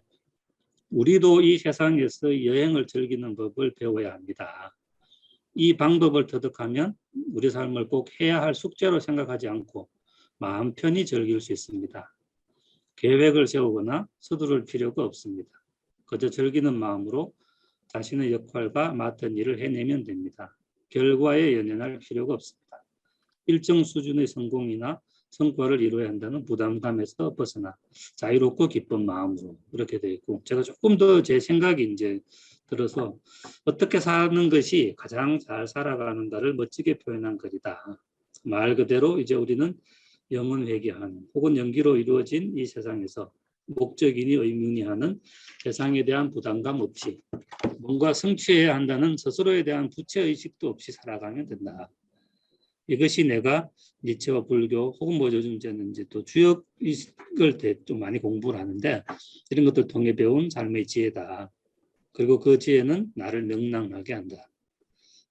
우리도 이 세상에서 여행을 즐기는 법을 배워야 합니다. 이 방법을 터득하면 우리 삶을 꼭 해야 할 숙제로 생각하지 않고 마음 편히 즐길 수 있습니다. 계획을 세우거나 서두를 필요가 없습니다. 그저 즐기는 마음으로 자신의 역할과 맡은 일을 해내면 됩니다. 결과에 연연할 필요가 없습니다. 일정 수준의 성공이나 성과를 이루어야 한다는 부담감에서 벗어나 자유롭고 기쁜 마음으로 이렇게 되어 있고, 제가 조금 더 제 생각이 이제 들어서 어떻게 사는 것이 가장 잘 살아가는가를 멋지게 표현한 글이다. 말 그대로 이제 우리는 영혼 회귀한 혹은 연기로 이루어진 이 세상에서 목적이니 의문이하는 세상에 대한 부담감 없이 뭔가 성취해야 한다는 스스로에 대한 부채의식도 없이 살아가면 된다. 이것이 내가 니체와 불교 혹은 뭐 요즘 이제는 이제 또 주역을 좀 많이 공부를 하는데 이런 것들 통해 배운 삶의 지혜다. 그리고 그 지혜는 나를 명랑하게 한다.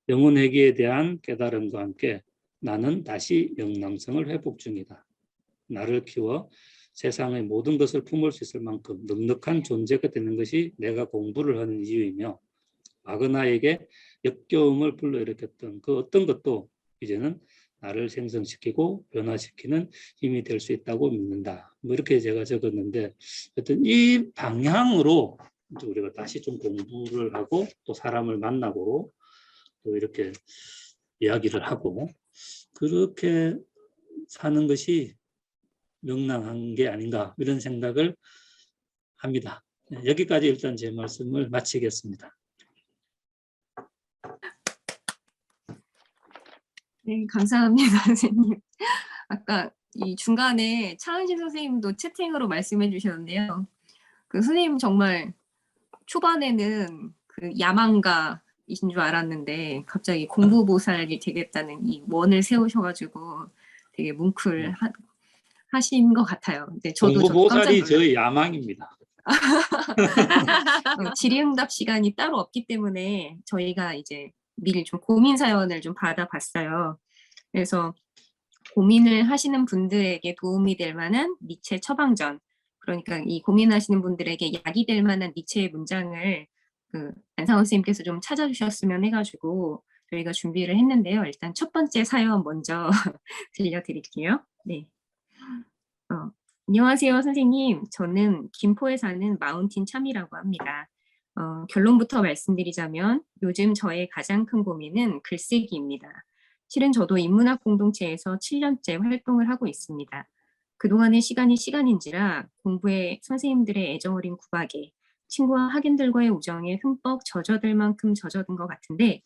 영혼 회귀에 대한 깨달음과 함께 나는 다시 명랑성을 회복 중이다. 나를 키워 세상의 모든 것을 품을 수 있을 만큼 넉넉한 존재가 되는 것이 내가 공부를 하는 이유이며, 과거 나에게 역겨움을 불러일으켰던 그 어떤 것도 이제는 나를 생성시키고 변화시키는 힘이 될 수 있다고 믿는다. 뭐 이렇게 제가 적었는데, 하여튼 이 방향으로 우리가 다시 좀 공부를 하고 또 사람을 만나고 또 이렇게 이야기를 하고 그렇게 사는 것이 명랑한 게 아닌가, 이런 생각을 합니다. 여기까지 일단 제 말씀을 마치겠습니다. 네, 감사합니다, 선생님. 아까 이 중간에 차은신 선생님도 채팅으로 말씀해 주셨는데요. 그 선생님 정말 초반에는 그 야망가이신 줄 알았는데 갑자기 공부보살이 되겠다는 이 원을 세우셔가지고 되게 뭉클하신 것 같아요. 네, 저도 깜짝 공부보살이 놀랐어요. 저의 야망입니다. 질의응답 시간이 따로 없기 때문에 저희가 이제 미리 좀 고민 사연을 좀 받아봤어요. 그래서 고민을 하시는 분들에게 도움이 될 만한 니체 처방전, 그러니까 이 고민하시는 분들에게 약이 될 만한 니체의 문장을 그 안상원 선생님께서 좀 찾아주셨으면 해가지고 저희가 준비를 했는데요. 일단 첫 번째 사연 먼저 들려드릴게요. 네. 안녕하세요, 선생님. 저는 김포에 사는 마운틴 참이라고 합니다. 결론부터 말씀드리자면 요즘 저의 가장 큰 고민은 글쓰기입니다. 실은 저도 인문학 공동체에서 7년째 활동을 하고 있습니다. 그동안의 시간인지라 공부에 선생님들의 애정어린 구박에 친구와 학인들과의 우정에 흠뻑 젖어들 만큼 젖어든 것 같은데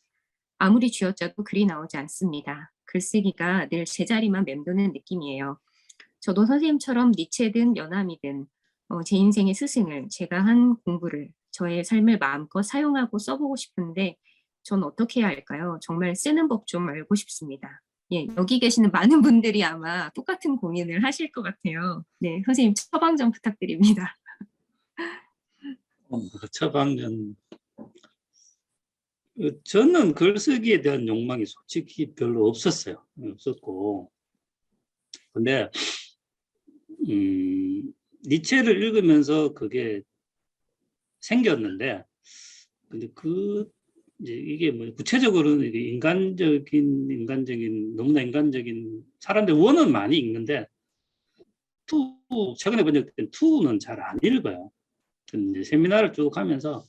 아무리 쥐어짜도 글이 나오지 않습니다. 글쓰기가 늘 제자리만 맴도는 느낌이에요. 저도 선생님처럼 니체든 연암이든 제 인생의 스승을, 제가 한 공부를 저의 삶을 마음껏 사용하고 써보고 싶은데 전 어떻게 해야 할까요? 정말 쓰는 법 좀 알고 싶습니다. 예, 여기 계시는 많은 분들이 아마 똑같은 고민을 하실 것 같아요. 네, 선생님 처방 좀 부탁드립니다. 처방전. 저는 글쓰기에 대한 욕망이 솔직히 별로 없었고, 근데 니체를 읽으면서 그게 생겼는데, 근데 이제 이게 뭐 구체적으로는 인간적인 너무나 인간적인 사람들 원은 많이 읽는데 최근에 번역된 2는 잘 안 읽어요. 근데 세미나를 쭉 하면서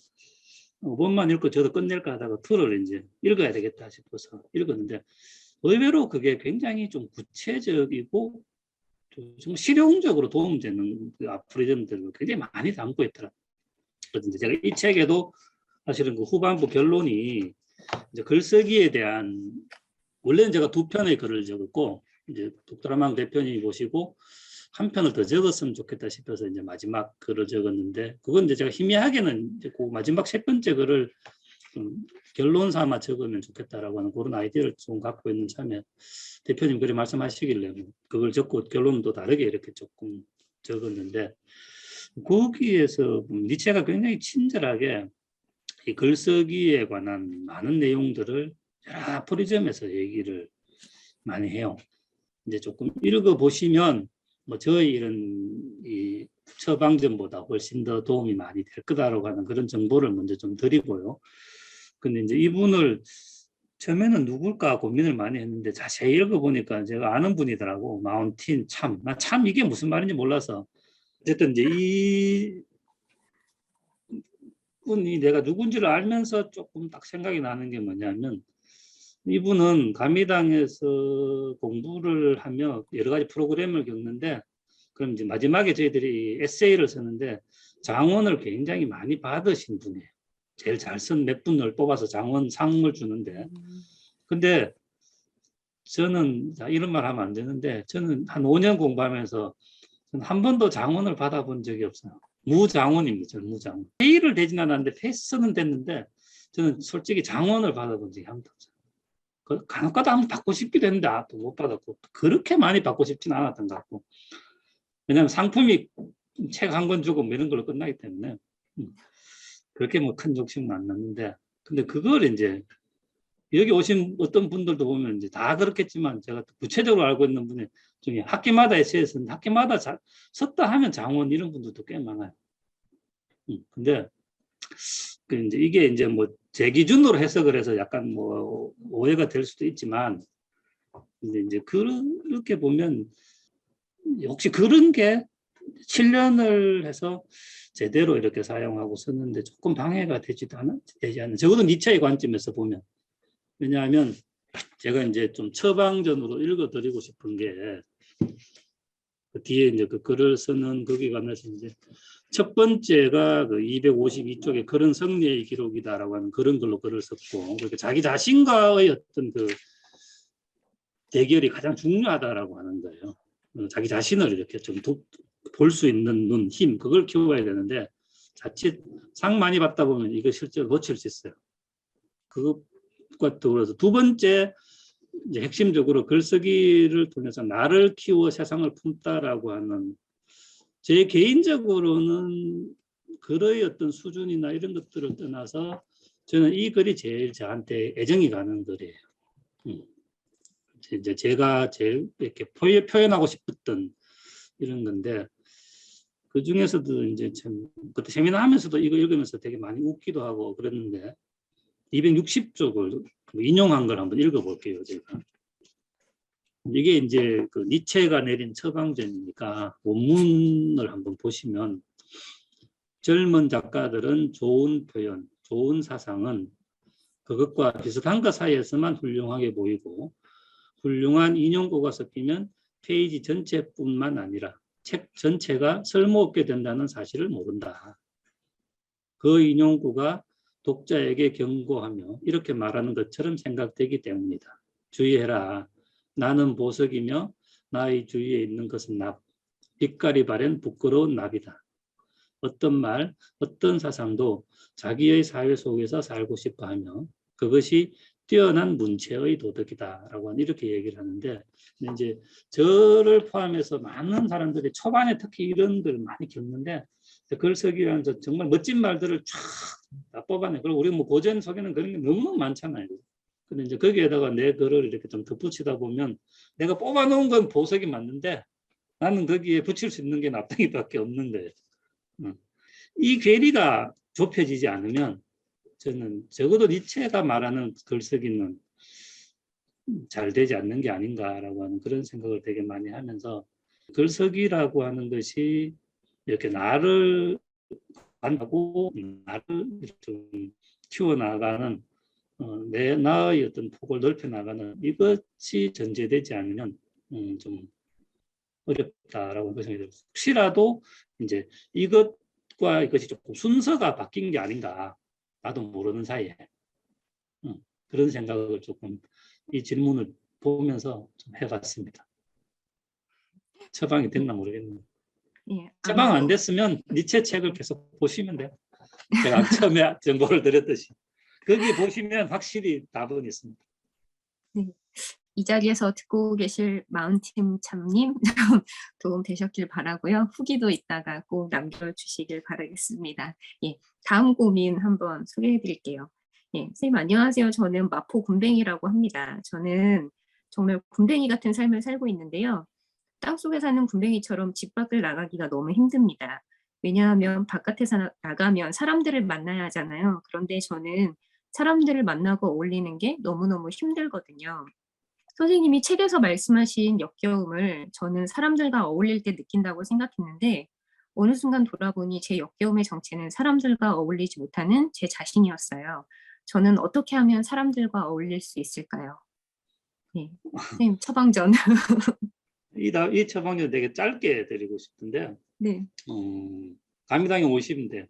5번만 읽고 저도 끝낼까 하다가 2를 이제 읽어야 되겠다 싶어서 읽었는데 의외로 그게 굉장히 좀 구체적이고 좀 실용적으로 도움되는 그 아포리즘들을 굉장히 많이 담고 있더라고요. 그런데 제가 이 책에도 사실은 그 후반부 결론이 이제 글쓰기에 대한, 원래는 제가 2편의 글을 적었고 이제 독도라망 대표님이 보시고 한 편을 더 적었으면 좋겠다 싶어서 이제 마지막 글을 적었는데, 그건 이제 제가 희미하게는 이제 그 마지막 3번째 글을 좀 결론 삼아 적으면 좋겠다라고 하는 그런 아이디어를 좀 갖고 있는 참에 대표님 그렇게 말씀하시길래 그걸 적고 결론은 또 다르게 이렇게 조금 적었는데, 거기에서 니체가 굉장히 친절하게 이 글쓰기에 관한 많은 내용들을 여러 아포리즘에서 얘기를 많이 해요. 이제 조금 읽어보시면 뭐 저희 이런 이 처방전보다 훨씬 더 도움이 많이 될 거다라고 하는 그런 정보를 먼저 좀 드리고요. 근데 이제 이분을 처음에는 누굴까 고민을 많이 했는데 자세히 읽어보니까 제가 아는 분이더라고. 마운틴 참. 나 참 이게 무슨 말인지 몰라서. 어쨌든 이제 이 분이 내가 누군지를 알면서 조금 딱 생각이 나는 게 뭐냐면 이분은 감리당에서 공부를 하며 여러 가지 프로그램을 겪는데 그럼 이제 마지막에 저희들이 에세이를 쓰는데 장원을 굉장히 많이 받으신 분이에요. 제일 잘 쓴 몇 분을 뽑아서 장원상을 주는데 근데 저는 이런 말 하면 안 되는데 저는 한 5년 공부하면서 저는 한 번도 장원을 받아본 적이 없어요. 무장원입니다. 저는 무장원. 페이를 되진 않았는데 패스는 됐는데 저는 솔직히 장원을 받아본 적이 한 번도 없어요. 간혹가다 한번 받고 싶기도 했는데 또 못 받았고 그렇게 많이 받고 싶지는 않았던 것 같고 왜냐하면 상품이 책 한 권 주고 뭐 이런 걸로 끝나기 때문에 그렇게 뭐 큰 욕심은 안 났는데 근데 그걸 이제 여기 오신 어떤 분들도 보면 이제 다 그렇겠지만 제가 구체적으로 알고 있는 분이 중에 학기마다 에세이 쓰는데 학기마다 썼다 하면 장원 이런 분들도 꽤 많아요. 근데 그 이제 이게 이제 뭐 제 기준으로 해석을 해서 약간 뭐 오해가 될 수도 있지만 근데 이제 그렇게 보면 혹시 그런 게 7년을 해서 제대로 이렇게 사용하고 썼는데 조금 방해가 되지 않는 적어도 니체의 관점에서 보면 왜냐하면 제가 이제 좀 처방전으로 읽어드리고 싶은 게 그 뒤에 이제 그 글을 쓰는 거기 가면서 이제 첫 번째가 그 252쪽에 글은 성리의 기록이다라고 하는 그런 걸로 글을 썼고 그렇게 자기 자신과의 어떤 그 대결이 가장 중요하다라고 하는 거예요. 자기 자신을 이렇게 좀 볼 수 있는 눈, 힘 그걸 키워야 되는데 자칫 상 많이 받다 보면 이거 실제로 놓칠 수 있어요. 그것과 더불어서 두 번째 이제 핵심적으로 글쓰기를 통해서 나를 키워 세상을 품다라고 하는 제 개인적으로는 글의 어떤 수준이나 이런 것들을 떠나서 저는 이 글이 제일 저한테 애정이 가는 글이에요. 이제 제가 제일 이렇게 표현하고 싶었던 이런 건데 그 중에서도 이제 참 그때 세미나 하면서도 이거 읽으면서 되게 많이 웃기도 하고 그랬는데 260쪽을 인용한 걸 한번 읽어볼게요. 제가 이게 이제 그 니체가 내린 처방전이니까 원문을 한번 보시면 젊은 작가들은 좋은 표현, 좋은 사상은 그것과 비슷한 것 사이에서만 훌륭하게 보이고 훌륭한 인용구가 섞이면 페이지 전체뿐만 아니라 책 전체가 쓸모없게 된다는 사실을 모른다. 그 인용구가 독자에게 경고하며 이렇게 말하는 것처럼 생각되기 때문이다. 주의해라. 나는 보석이며 나의 주위에 있는 것은 납. 빛깔이 바랜 부끄러운 납이다. 어떤 말, 어떤 사상도 자기의 사회 속에서 살고 싶어 하며 그것이 뛰어난 문체의 도덕이다 라고 이렇게 얘기를 하는데 이제 저를 포함해서 많은 사람들이 초반에 특히 이런 걸 많이 겪는데 글쓰기라는 정말 멋진 말들을 쫙 뽑아내. 그리고 우리 뭐 고전 속에는 그런 게 너무 많잖아요. 근데 이제 거기에다가 내 글을 이렇게 좀 덧붙이다 보면 내가 뽑아놓은 건 보석이 맞는데 나는 거기에 붙일 수 있는 게 납덩이밖에 없는 거예요. 이 괴리가 좁혀지지 않으면 저는 적어도 니체가 말하는 글쓰기는 잘 되지 않는 게 아닌가라고 하는 그런 생각을 되게 많이 하면서 글쓰기라고 하는 것이 이렇게 나를 만나고 나를 좀 키워나가는 나의 어떤 폭을 넓혀나가는 이것이 전제되지 않으면 좀 어렵다라고 생각이 들어요. 혹시라도 이제 이것과 이것이 조금 순서가 바뀐 게 아닌가 나도 모르는 사이에 그런 생각을 조금 이 질문을 보면서 좀 해봤습니다. 처방이 됐나 모르겠네요. 예, 처방 안 됐으면 니체 책을 계속 보시면 돼요. 제가 처음에 정보를 드렸듯이 거기 보시면 확실히 답은 있습니다. 네. 이 자리에서 듣고 계실 마운틴 참님 도움 되셨길 바라고요. 후기도 이따가 꼭 남겨주시길 바라겠습니다. 예, 다음 고민 한번 소개해 드릴게요. 예, 선생님 안녕하세요. 저는 마포 군뱅이라고 합니다. 저는 정말 군뱅이 같은 삶을 살고 있는데요. 땅속에 사는 군뱅이처럼 집 밖을 나가기가 너무 힘듭니다. 왜냐하면 바깥에 나가면 사람들을 만나야 하잖아요. 그런데 저는 사람들을 만나고 어울리는 게 너무너무 힘들거든요. 선생님이 책에서 말씀하신 역겨움을 저는 사람들과 어울릴 때 느낀다고 생각했는데 어느 순간 돌아보니 제 역겨움의 정체는 사람들과 어울리지 못하는 제 자신이었어요. 저는 어떻게 하면 사람들과 어울릴 수 있을까요? 네, 선생님 처방전. 이 처방전 되게 짧게 드리고 싶은데 네, 감리당에 오시면 돼요.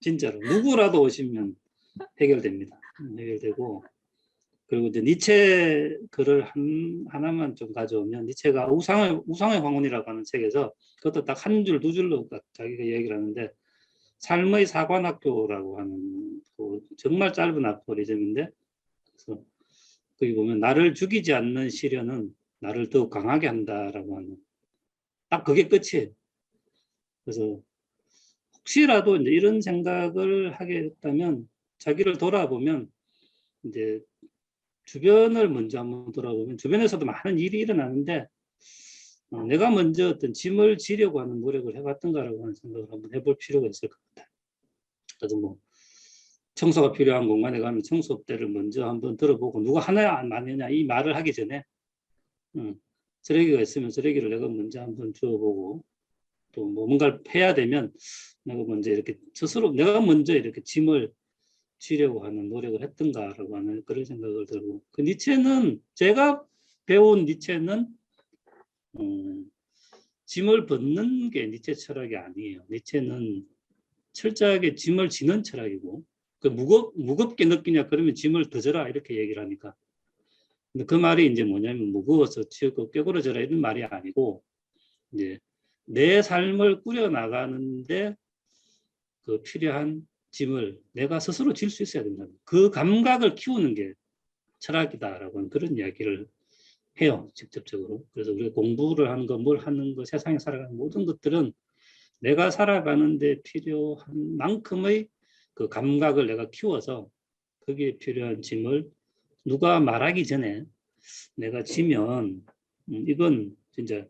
진짜로 누구라도 오시면 해결됩니다. 해결되고 그리고 이제 니체 글을 하나만 좀 가져오면 니체가 우상의 황혼이라고 하는 책에서 그것도 딱 한 줄, 두 줄로 자기가 얘기를 하는데 삶의 사관학교라고 하는 그 정말 짧은 아포리즘인데 그래서 거기 보면 나를 죽이지 않는 시련은 나를 더욱 강하게 한다라고 하는 딱 그게 끝이에요. 그래서 혹시라도 이제 이런 생각을 하게 됐다면 자기를 돌아보면 이제 주변을 먼저 한번 돌아보면 주변에서도 많은 일이 일어나는데 내가 먼저 어떤 짐을 지려고 하는 노력을 해봤던가라고 하는 생각을 한번 해볼 필요가 있을 것 같아요. 그래서 뭐 청소가 필요한 공간에 가면 청소대를 먼저 한번 들어보고 누가 하나야 안 맞느냐 이 말을 하기 전에 쓰레기가 있으면 쓰레기를 내가 먼저 한번 주워보고 또 뭐 뭔가를 해야 되면 내가 먼저 이렇게 스스로 내가 먼저 이렇게 짐을 지려고 하는 노력을 했던가라고 하는 그런 생각을 들고 그 니체는 제가 배운 니체는 짐을 벗는 게 니체 철학이 아니에요. 니체는 철저하게 짐을 지는 철학이고 그 무겁게 느끼냐 그러면 짐을 더 져라 이렇게 얘기를 하니까 근데 그 말이 이제 뭐냐면 무거워서 치우고 깨부러져라 이런 말이 아니고 이제 내 삶을 꾸려나가는데 그 필요한 짐을 내가 스스로 질 수 있어야 된다. 그 감각을 키우는 게 철학이다라고 하는 그런 이야기를 해요. 직접적으로. 그래서 우리가 공부를 하는 거, 뭘 하는 거, 세상에 살아가는 모든 것들은 내가 살아가는 데 필요한 만큼의 그 감각을 내가 키워서 거기에 필요한 짐을 누가 말하기 전에 내가 지면 이건 진짜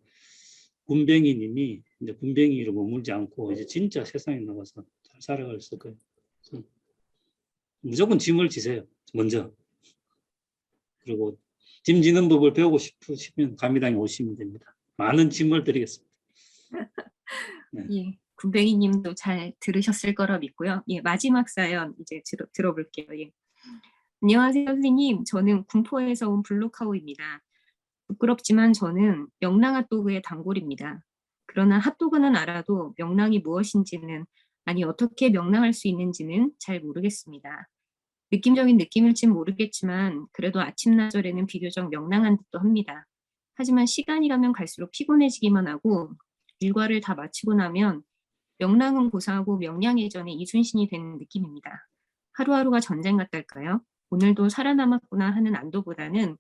군뱅이님이 이제 군뱅이로 머물지 않고 이제 진짜 세상에 나가서 잘 살아갈 수 있을 거예요. 무조건 짐을 지세요. 먼저. 그리고 짐 지는 법을 배우고 싶으시면 감리당에 오시면 됩니다. 많은 짐을 드리겠습니다. 네. 예, 군뱅이님도 잘 들으셨을 거라 믿고요. 예, 마지막 사연 이제 들어볼게요. 예. 안녕하세요, 선생님. 저는 군포에서 온 블루카우입니다. 부끄럽지만 저는 명랑 핫도그의 단골입니다. 그러나 핫도그는 알아도 명랑이 무엇인지는 아니 어떻게 명랑할 수 있는지는 잘 모르겠습니다. 느낌적인 느낌일진 모르겠지만 그래도 아침나절에는 비교적 명랑한 듯도 합니다. 하지만 시간이 가면 갈수록 피곤해지기만 하고 일과를 다 마치고 나면 명랑은 고사하고 명량해전의 이순신이 되는 느낌입니다. 하루하루가 전쟁 같달까요? 오늘도 살아남았구나 하는 안도보다는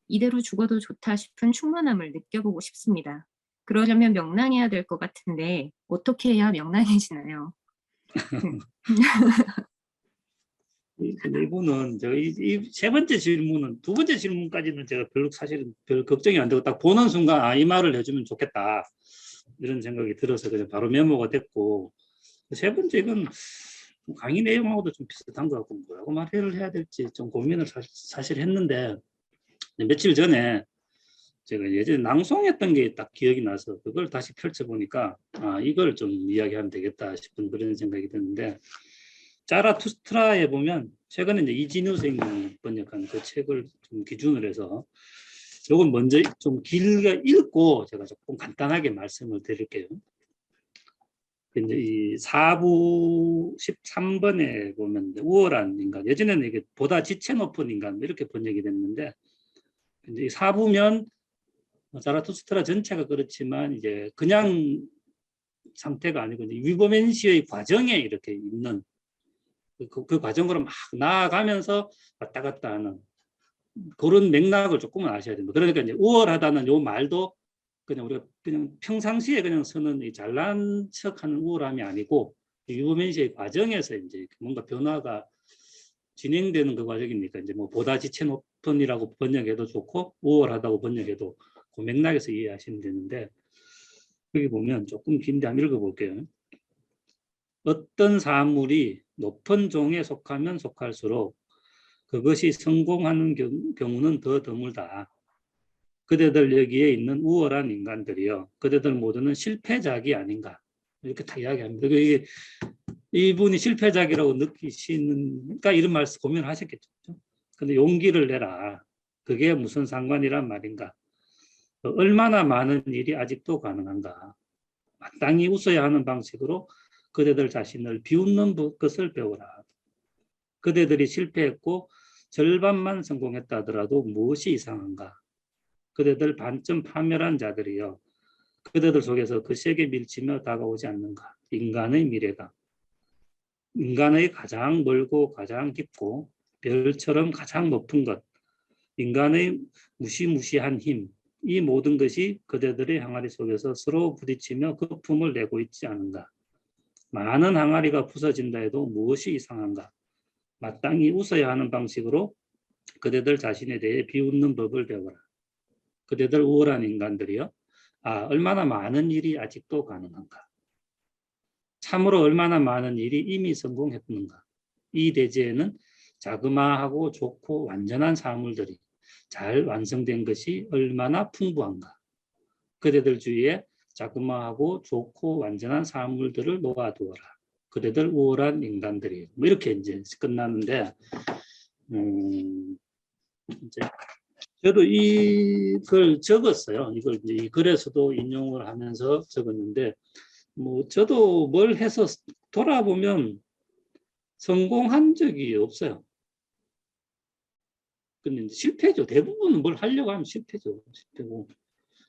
이대로 죽어도 좋다 싶은 충만함을 느껴보고 싶습니다. 그러려면 명랑해야 될 것 같은데 어떻게 해야 명랑해지나요? 근데 이분은 제가 이 세 번째 질문은 두 번째 질문까지는 제가 별로 사실은 별 걱정이 안 되고 딱 보는 순간 아, 이 말을 해주면 좋겠다 이런 생각이 들어서 그냥 바로 메모가 됐고 세 번째 이건 강의 내용하고도 좀 비슷한 것 같고 뭐라고 말을 해야 될지 좀 고민을 사실 했는데 며칠 전에 제가 예전에 낭송했던 게 딱 기억이 나서 그걸 다시 펼쳐보니까 아 이걸 좀 이야기하면 되겠다 싶은 그런 생각이 드는데 자라투스트라에 보면 최근에 이제 이진우 선생님이 번역한 그 책을 좀 기준으로 해서 요건 먼저 좀 길게 읽고 제가 조금 간단하게 말씀을 드릴게요. 근데 이 4부 13번에 보면 우월한 인간, 예전에는 이게 보다 지체 높은 인간 이렇게 번역이 됐는데 이제 이 4부면 자라투스트라 전체가 그렇지만 이제 그냥 상태가 아니고 이제 위버맨시의 과정에 이렇게 있는 그 과정으로 막 나아가면서 왔다 갔다 하는 그런 맥락을 조금은 아셔야 됩니다. 그러니까 이제 우월하다는 요 말도 그냥 우리가 그냥 평상시에 그냥 쓰는 이 잘난 척하는 우월함이 아니고 위버맨시의 과정에서 이제 뭔가 변화가 진행되는 그 과정이니까 이제 뭐 보다 지체 높은이라고 번역해도 좋고 우월하다고 번역해도 그 맥락에서 이해하시면 되는데 여기 보면 조금 긴데 한번 읽어볼게요. 어떤 사물이 높은 종에 속하면 속할수록 그것이 성공하는 경우는 더 드물다. 그대들 여기에 있는 우월한 인간들이요. 그대들 모두는 실패작이 아닌가. 이렇게 다 이야기합니다. 이게 이분이 실패작이라고 느끼시니까 이런 말씀 고민하셨겠죠. 근데 용기를 내라. 그게 무슨 상관이란 말인가. 얼마나 많은 일이 아직도 가능한가. 마땅히 웃어야 하는 방식으로 그대들 자신을 비웃는 것을 배워라. 그대들이 실패했고 절반만 성공했다 하더라도 무엇이 이상한가. 그대들 반쯤 파멸한 자들이여. 그대들 속에서 그 세계 밀치며 다가오지 않는가. 인간의 미래가. 인간의 가장 멀고 가장 깊고 별처럼 가장 높은 것. 인간의 무시무시한 힘. 이 모든 것이 그대들의 항아리 속에서 서로 부딪히며 거품을 내고 있지 않은가. 많은 항아리가 부서진다 해도 무엇이 이상한가. 마땅히 웃어야 하는 방식으로 그대들 자신에 대해 비웃는 법을 배워라. 그대들 우월한 인간들이여. 얼마나 많은 일이 아직도 가능한가. 참으로 얼마나 많은 일이 이미 성공했는가. 이 대지에는 자그마하고 좋고 완전한 사물들이 잘 완성된 것이 얼마나 풍부한가. 그대들 주위에 자그마하고 좋고 완전한 사물들을 놓아두어라. 그대들 우월한 인간들이. 뭐 이렇게 이제 끝나는데, 이제 저도 이걸 적었어요. 이걸 이제 이 글에서도 인용을 하면서 적었는데, 뭐 저도 뭘 해서 돌아보면 성공한 적이 없어요. 근데 실패죠. 대부분 뭘 하려고 하면 실패죠. 실패고.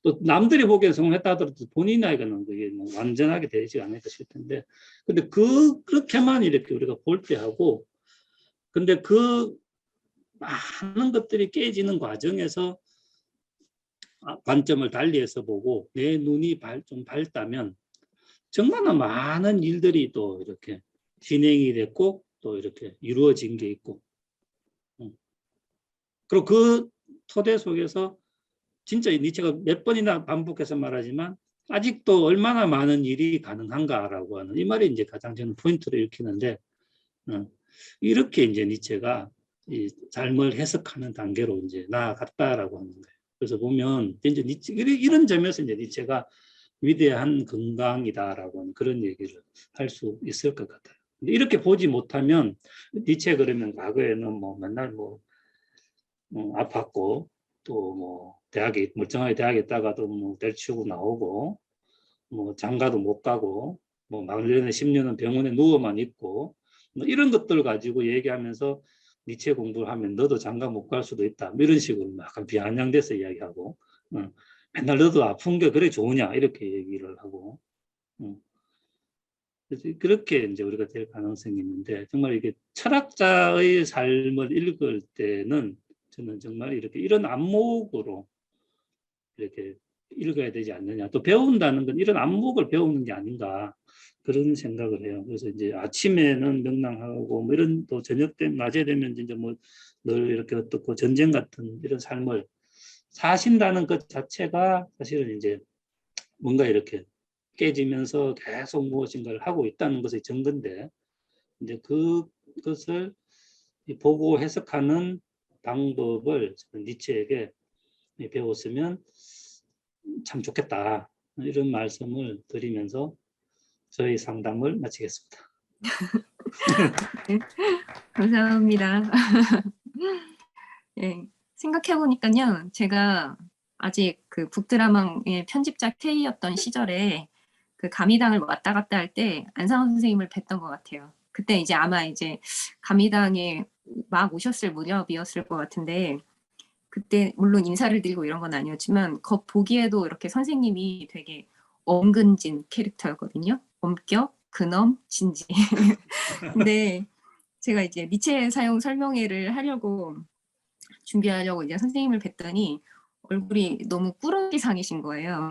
또 남들이 보기엔 성공했다 하더라도 본인 나이가는 그게 뭐 완전하게 되지 않으니까 실패인데, 근데 그렇게만 이렇게 우리가 볼 때 하고, 근데 그 많은 것들이 깨지는 과정에서 관점을 달리해서 보고 내 눈이 좀 밝다면 정말 많은 일들이 또 이렇게 진행이 됐고 또 이렇게 이루어진 게 있고, 그리고 그 토대 속에서 진짜 니체가 몇 번이나 반복해서 말하지만 아직도 얼마나 많은 일이 가능한가라고 하는 이 말이 이제 가장 저는 포인트를 일으키는데, 이렇게 이제 니체가 이 삶을 해석하는 단계로 이제 나아갔다라고 하는 거예요. 그래서 보면 이제 니체 이런 점에서 이제 니체가 위대한 건강이다라고 하는 그런 얘기를 할 수 있을 것 같아요. 근데 이렇게 보지 못하면 니체 그러면 과거에는 뭐 맨날 뭐 아팠고 또 뭐 대학에 멀쩡하게 대학에 있다가도 뭐 때려치우고 나오고 뭐 장가도 못 가고 뭐 막 1년에 10년은 병원에 누워만 있고 뭐 이런 것들 가지고 얘기하면서 니체 공부를 하면 너도 장가 못 갈 수도 있다. 뭐 이런 식으로 약간 비아냥돼서 이야기하고, 맨날 너도 아픈 게 그래 좋으냐 이렇게 얘기를 하고, 그래서 그렇게 이제 우리가 될 가능성이 있는데, 정말 이게 철학자의 삶을 읽을 때는 저는 정말 이렇게 이런 안목으로 이렇게 읽어야 되지 않느냐. 또 배운다는 건 이런 안목을 배우는 게 아닌가. 그런 생각을 해요. 그래서 이제 아침에는 명랑하고 뭐 이런 또 저녁 때 낮에 되면 이제 뭐 늘 이렇게 어떻고 전쟁 같은 이런 삶을 사신다는 것 자체가 사실은 이제 뭔가 이렇게 깨지면서 계속 무엇인가를 하고 있다는 것의 증거인데, 이제 그것을 보고 해석하는 방법을 니체에게 배웠으면 참 좋겠다. 이런 말씀을 드리면서 저희 상담을 마치겠습니다. 네, 감사합니다. 예, 생각해보니까요, 제가 아직 그 북드라마의 편집자 K였던 시절에 그 감리당을 왔다 갔다 할 때 안상원 선생님을 뵀던 것 같아요. 그때 이제 아마 이제 감리당에 막 오셨을 무렵이었을 것 같은데, 그때 물론 인사를 드리고 이런 건 아니었지만 겉보기에도 이렇게 선생님이 되게 엄근진 캐릭터였거든요. 엄격, 근엄, 진지. 근데 제가 이제 니체 사용 설명회를 하려고 준비하려고 이제 선생님을 뵀더니 얼굴이 너무 꾸러기 상이신 거예요.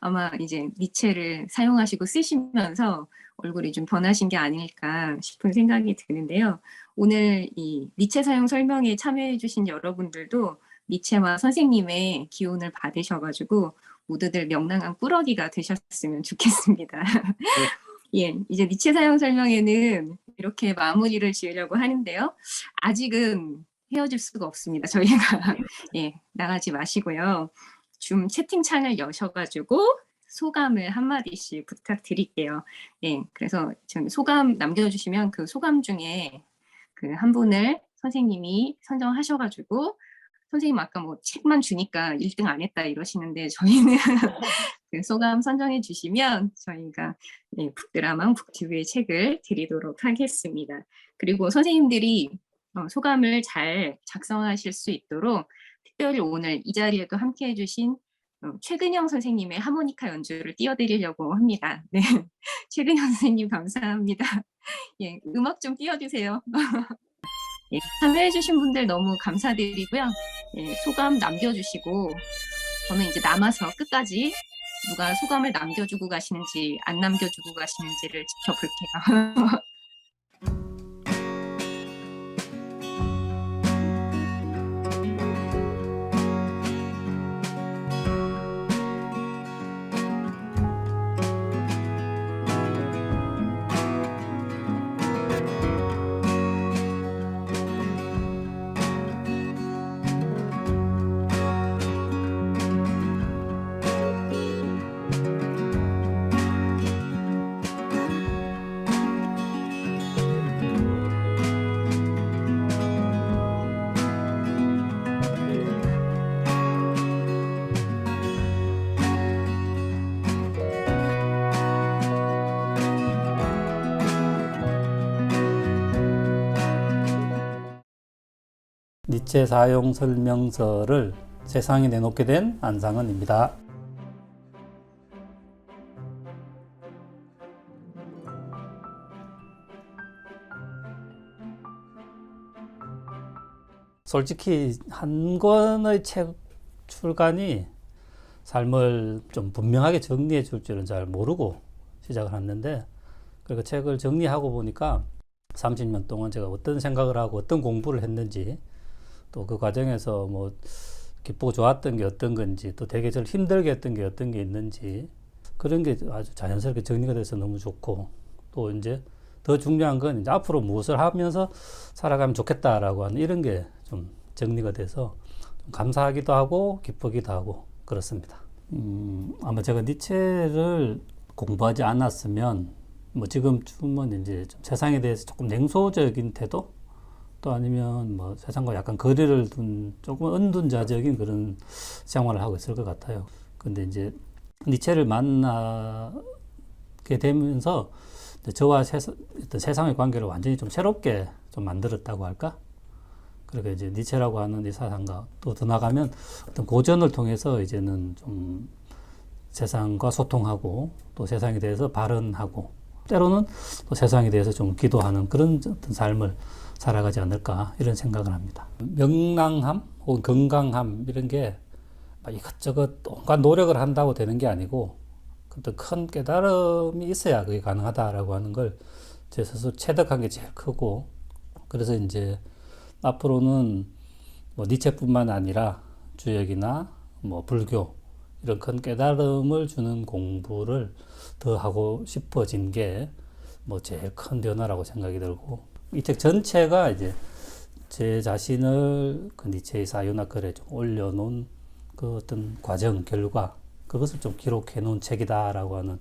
아마 이제 니체를 사용하시고 쓰시면서 얼굴이 좀 변하신 게 아닐까 싶은 생각이 드는데요. 오늘 이 니체 사용 설명에 참여해 주신 여러분들도 니체와 선생님의 기운을 받으셔가지고 모두들 명랑한 꾸러기가 되셨으면 좋겠습니다. 예, 이제 니체 사용 설명에는 이렇게 마무리를 지으려고 하는데요. 아직은 헤어질 수가 없습니다. 저희가 예, 나가지 마시고요. 줌 채팅창을 여셔가지고 소감을 한마디씩 부탁드릴게요. 예, 그래서 저희 소감 남겨주시면 그 소감 중에 그 한 분을 선생님이 선정하셔가지고 선생님 아까 뭐 책만 주니까 1등 안 했다 이러시는데 저희는 그 소감 선정해 주시면 저희가 예, 북드라망 북튜브의 책을 드리도록 하겠습니다. 그리고 선생님들이 소감을 잘 작성하실 수 있도록 특별히 오늘 이 자리에도 함께 해주신 최근영 선생님의 하모니카 연주를 띄워드리려고 합니다. 네, 최근영 선생님 감사합니다. 예, 음악 좀 띄워주세요. 예, 참여해주신 분들 너무 감사드리고요. 예, 소감 남겨주시고 저는 이제 남아서 끝까지 누가 소감을 남겨주고 가시는지 안 남겨주고 가시는지를 지켜볼게요. 니체 사용 설명서를 세상에 내놓게 된 안상은입니다. 솔직히 한 권의 책 출간이 삶을 좀 분명하게 정리해 줄 줄은 잘 모르고 시작을 했는데, 그리고 책을 정리하고 보니까 30년 동안 제가 어떤 생각을 하고 어떤 공부를 했는지, 또 그 과정에서 뭐 기쁘고 좋았던 게 어떤 건지, 또 되게 저를 힘들게 했던 게 어떤 게 있는지, 그런 게 아주 자연스럽게 정리가 돼서 너무 좋고, 또 이제 더 중요한 건 이제 앞으로 무엇을 하면서 살아가면 좋겠다라고 하는 이런 게 좀 정리가 돼서 좀 감사하기도 하고 기쁘기도 하고 그렇습니다. 아마 제가 니체를 공부하지 않았으면 뭐 지금쯤은 이제 좀 세상에 대해서 조금 냉소적인 태도, 또 아니면 뭐 세상과 약간 거리를 둔 조금 은둔자적인 그런 생활을 하고 있을 것 같아요. 근데 이제 니체를 만나게 되면서 저와 어떤 세상의 관계를 완전히 좀 새롭게 좀 만들었다고 할까? 그러니까 이제 니체라고 하는 이 사상과 또 더 나가면 어떤 고전을 통해서 이제는 좀 세상과 소통하고 또 세상에 대해서 발언하고 때로는 또 세상에 대해서 좀 기도하는 그런 어떤 삶을 살아가지 않을까 이런 생각을 합니다. 명랑함 혹은 건강함 이런 게 이것저것 온갖 노력을 한다고 되는 게 아니고 어떤 큰 깨달음이 있어야 그게 가능하다라고 하는 걸 제 스스로 체득한 게 제일 크고, 그래서 이제 앞으로는 뭐 니체뿐만 아니라 주역이나 뭐 불교 이런 큰 깨달음을 주는 공부를 더 하고 싶어진 게 뭐 제일 큰 변화라고 생각이 들고, 이 책 전체가 이제 제 자신을 그 니체의 사유나글에 좀 올려놓은 그 어떤 과정, 결과, 그것을 좀 기록해 놓은 책이다라고 하는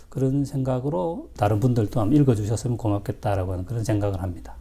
그런 생각으로 다른 분들도 한번 읽어주셨으면 고맙겠다라고 하는 그런 생각을 합니다.